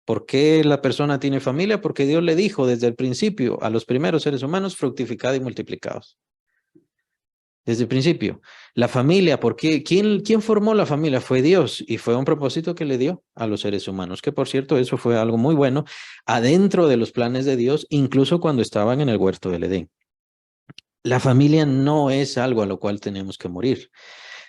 ¿Por qué la persona tiene familia? Porque Dios le dijo desde el principio a los primeros seres humanos, fructificad y multiplicaos. Desde el principio. La familia, ¿por qué? ¿Quién formó la familia? Fue Dios, y fue un propósito que le dio a los seres humanos, que por cierto, eso fue algo muy bueno adentro de los planes de Dios, incluso cuando estaban en el huerto del Edén. La familia no es algo a lo cual tenemos que morir.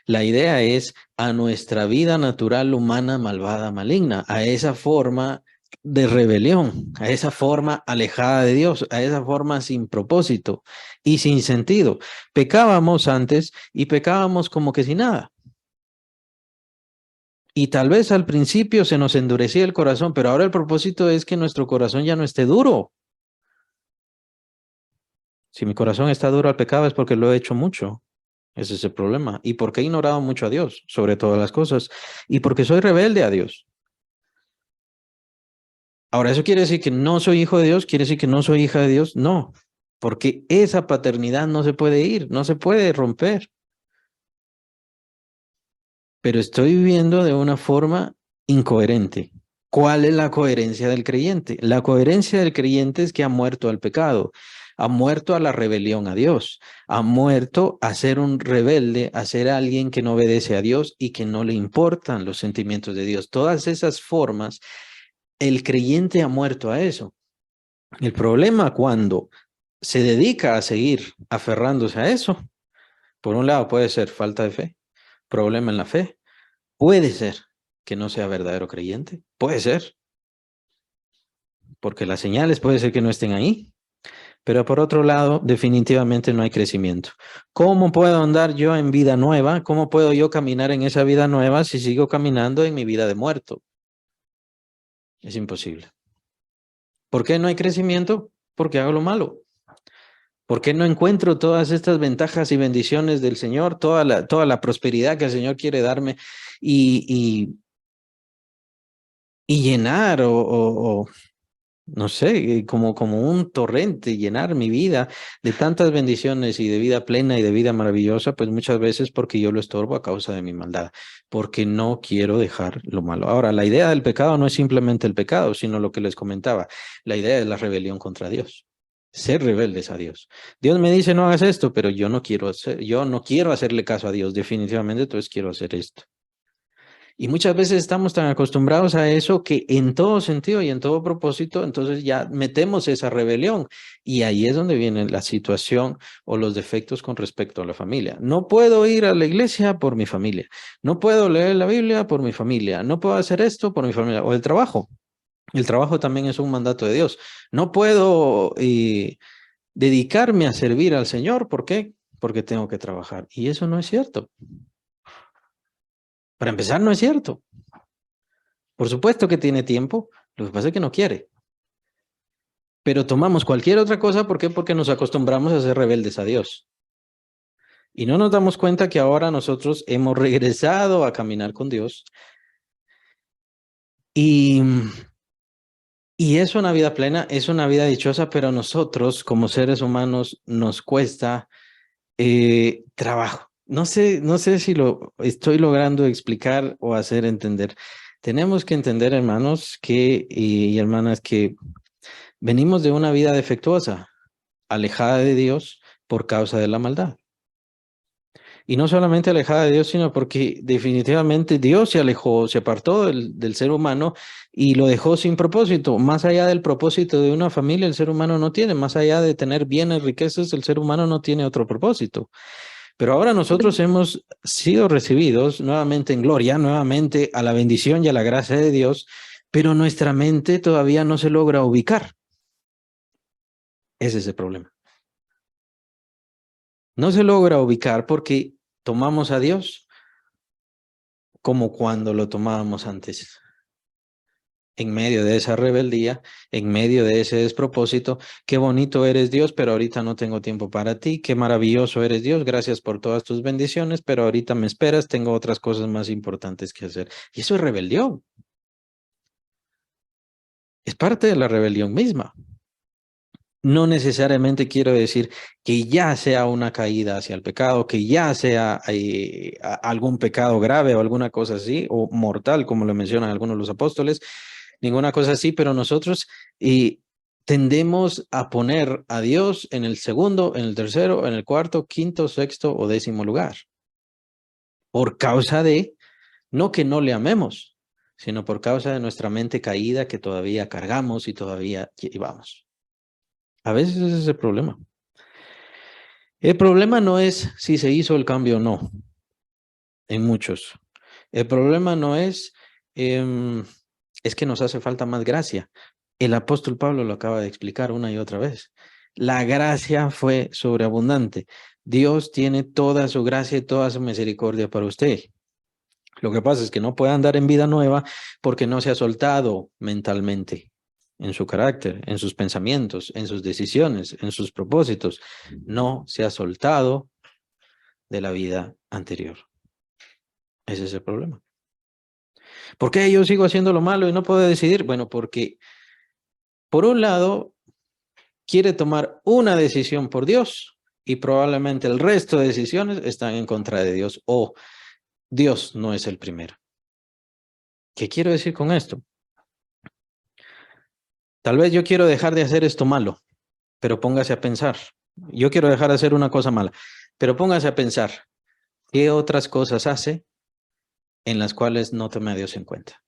La idea es a nuestra vida natural humana malvada, maligna, a esa forma de rebelión, a esa forma alejada de Dios, a esa forma sin propósito y sin sentido. Pecábamos antes y pecábamos como que sin nada. Y tal vez al principio se nos endurecía el corazón, pero ahora el propósito es que nuestro corazón ya no esté duro. Si mi corazón está duro al pecado es porque lo he hecho mucho. Ese es el problema. ¿Y porque he ignorado mucho a Dios sobre todas las cosas? Y porque soy rebelde a Dios. Ahora, ¿eso quiere decir que no soy hijo de Dios? ¿Quiere decir que no soy hija de Dios? No, porque esa paternidad no se puede ir, no se puede romper. Pero estoy viviendo de una forma incoherente. ¿Cuál es la coherencia del creyente? La coherencia del creyente es que ha muerto al pecado, ha muerto a la rebelión a Dios, ha muerto a ser un rebelde, a ser alguien que no obedece a Dios y que no le importan los sentimientos de Dios. Todas esas formas, el creyente ha muerto a eso. El problema cuando se dedica a seguir aferrándose a eso, por un lado puede ser falta de fe, problema en la fe, puede ser que no sea verdadero creyente, puede ser, porque las señales puede ser que no estén ahí, pero por otro lado, definitivamente no hay crecimiento. ¿Cómo puedo andar yo en vida nueva? ¿Cómo puedo yo caminar en esa vida nueva si sigo caminando en mi vida de muerto? Es imposible. ¿Por qué no hay crecimiento? Porque hago lo malo. ¿Por qué no encuentro todas estas ventajas y bendiciones del Señor, toda la prosperidad que el Señor quiere darme y, y llenar o no sé, como un torrente, llenar mi vida de tantas bendiciones y de vida plena y de vida maravillosa? Pues muchas veces porque yo lo estorbo a causa de mi maldad, porque no quiero dejar lo malo. Ahora, la idea del pecado no es simplemente el pecado, sino lo que les comentaba. La idea es la rebelión contra Dios. Ser rebeldes a Dios. Dios me dice no hagas esto, pero yo no quiero hacerle caso a Dios definitivamente, entonces quiero hacer esto. Y muchas veces estamos tan acostumbrados a eso que en todo sentido y en todo propósito, entonces ya metemos esa rebelión, y ahí es donde viene la situación o los defectos con respecto a la familia. No puedo ir a la iglesia por mi familia, no puedo leer la Biblia por mi familia, no puedo hacer esto por mi familia, o el trabajo. El trabajo también es un mandato de Dios. No puedo dedicarme a servir al Señor. ¿Por qué? Porque tengo que trabajar. Y eso no es cierto. Para empezar, no es cierto. Por supuesto que tiene tiempo, lo que pasa es que no quiere. Pero tomamos cualquier otra cosa, ¿por qué? Porque nos acostumbramos a ser rebeldes a Dios. Y no nos damos cuenta que ahora nosotros hemos regresado a caminar con Dios. Y es una vida plena, es una vida dichosa, pero a nosotros como seres humanos nos cuesta trabajo. No sé si lo estoy logrando explicar o hacer entender. Tenemos que entender, hermanos, y hermanas, que Venimos de una vida defectuosa, alejada de Dios por causa de la maldad. Y no solamente alejada de Dios, sino porque definitivamente Dios se alejó, se apartó del ser humano y lo dejó sin propósito. Más allá del propósito de una familia, el ser humano no tiene. Más allá de tener bienes, riquezas, el ser humano no tiene otro propósito. Pero ahora nosotros hemos sido recibidos nuevamente en gloria, nuevamente a la bendición y a la gracia de Dios, pero nuestra mente todavía no se logra ubicar. Ese es el problema. No se logra ubicar porque tomamos a Dios como cuando lo tomábamos antes. En medio de esa rebeldía, en medio de ese despropósito, qué bonito eres Dios, pero ahorita no tengo tiempo para ti, qué maravilloso eres Dios, gracias por todas tus bendiciones, pero ahorita me esperas, tengo otras cosas más importantes que hacer. Y eso es rebelión. Es parte de la rebelión misma. No necesariamente quiero decir que ya sea una caída hacia el pecado, que ya sea algún pecado grave o alguna cosa así, o mortal, como lo mencionan algunos de los apóstoles, ninguna cosa así, pero nosotros tendemos a poner a Dios en el segundo, en el tercero, en el cuarto, quinto, sexto o décimo lugar, por causa de, no que no le amemos, sino por causa de nuestra mente caída que todavía cargamos y todavía llevamos. A veces ese es el problema. El problema no es si se hizo el cambio o no, en muchos. El problema no es que nos hace falta más gracia. El apóstol Pablo lo acaba de explicar una y otra vez. La gracia fue sobreabundante. Dios tiene toda su gracia y toda su misericordia para usted. Lo que pasa es que no puede andar en vida nueva porque no se ha soltado mentalmente en su carácter, en sus pensamientos, en sus decisiones, en sus propósitos. No se ha soltado de la vida anterior. Ese es el problema. ¿Por qué yo sigo haciendo lo malo y no puedo decidir? Bueno, porque por un lado quiere tomar una decisión por Dios y probablemente el resto de decisiones están en contra de Dios o Dios no es el primero. ¿Qué quiero decir con esto? Tal vez yo quiero dejar de hacer esto malo, pero póngase a pensar. Yo quiero dejar de hacer una cosa mala, pero póngase a pensar qué otras cosas hace en las cuales no tome a Dios en cuenta.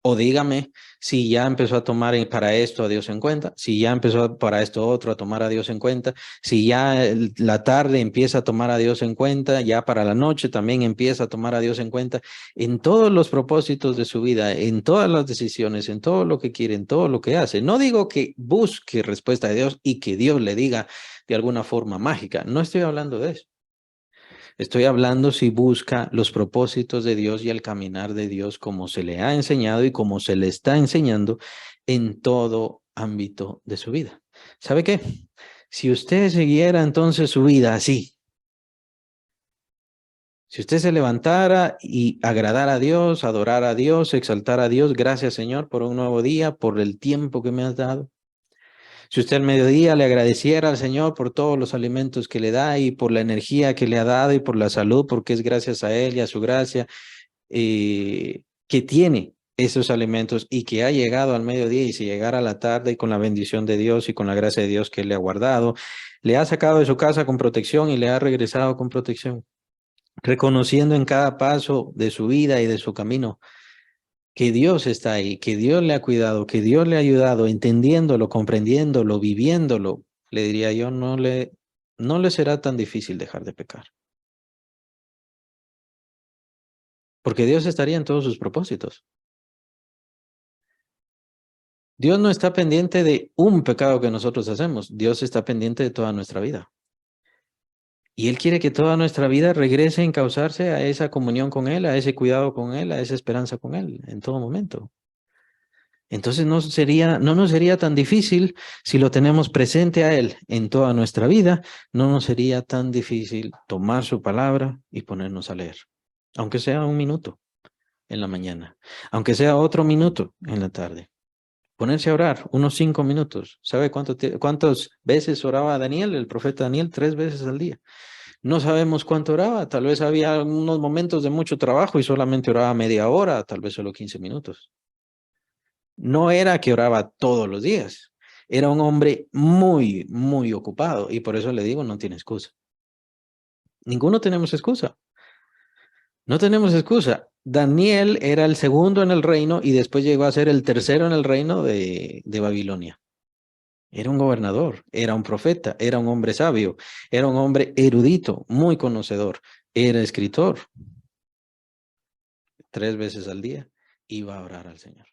O dígame si ya empezó a tomar para esto a Dios en cuenta, si ya empezó para esto otro a tomar a Dios en cuenta, si ya la tarde empieza a tomar a Dios en cuenta, ya para la noche también empieza a tomar a Dios en cuenta, en todos los propósitos de su vida, en todas las decisiones, en todo lo que quiere, en todo lo que hace. No digo que busque respuesta de Dios y que Dios le diga de alguna forma mágica, no estoy hablando de eso. Estoy hablando si busca los propósitos de Dios y el caminar de Dios como se le ha enseñado y como se le está enseñando en todo ámbito de su vida. ¿Sabe qué? Si usted siguiera entonces su vida así, si usted se levantara y agradara a Dios, adorara a Dios, exaltara a Dios, gracias Señor por un nuevo día, por el tiempo que me has dado. Si usted al mediodía le agradeciera al Señor por todos los alimentos que le da y por la energía que le ha dado y por la salud, porque es gracias a Él y a su gracia que tiene esos alimentos y que ha llegado al mediodía y si llegara a la tarde y con la bendición de Dios y con la gracia de Dios que Él le ha guardado, le ha sacado de su casa con protección y le ha regresado con protección, reconociendo en cada paso de su vida y de su camino que Dios está ahí, que Dios le ha cuidado, que Dios le ha ayudado, entendiéndolo, comprendiéndolo, viviéndolo, le diría yo, no le será tan difícil dejar de pecar. Porque Dios estaría en todos sus propósitos. Dios no está pendiente de un pecado que nosotros hacemos, Dios está pendiente de toda nuestra vida. Y Él quiere que toda nuestra vida regrese a encauzarse a esa comunión con Él, a ese cuidado con Él, a esa esperanza con Él, en todo momento. Entonces no nos sería tan difícil si lo tenemos presente a Él en toda nuestra vida, no nos sería tan difícil tomar su palabra y ponernos a leer, aunque sea un minuto en la mañana, aunque sea otro minuto en la tarde. Ponerse a orar unos 5 minutos. ¿Sabe cuántas veces oraba Daniel, el profeta Daniel? 3 veces al día. No sabemos cuánto oraba. Tal vez había unos momentos de mucho trabajo y solamente oraba media hora, tal vez solo 15 minutos. No era que oraba todos los días. Era un hombre muy, muy ocupado y por eso le digo, no tiene excusa. Ninguno tenemos excusa. No tenemos excusa. Daniel era el segundo en el reino y después llegó a ser el tercero en el reino de Babilonia. Era un gobernador, era un profeta, era un hombre sabio, era un hombre erudito, muy conocedor, era escritor. 3 veces al día iba a orar al Señor.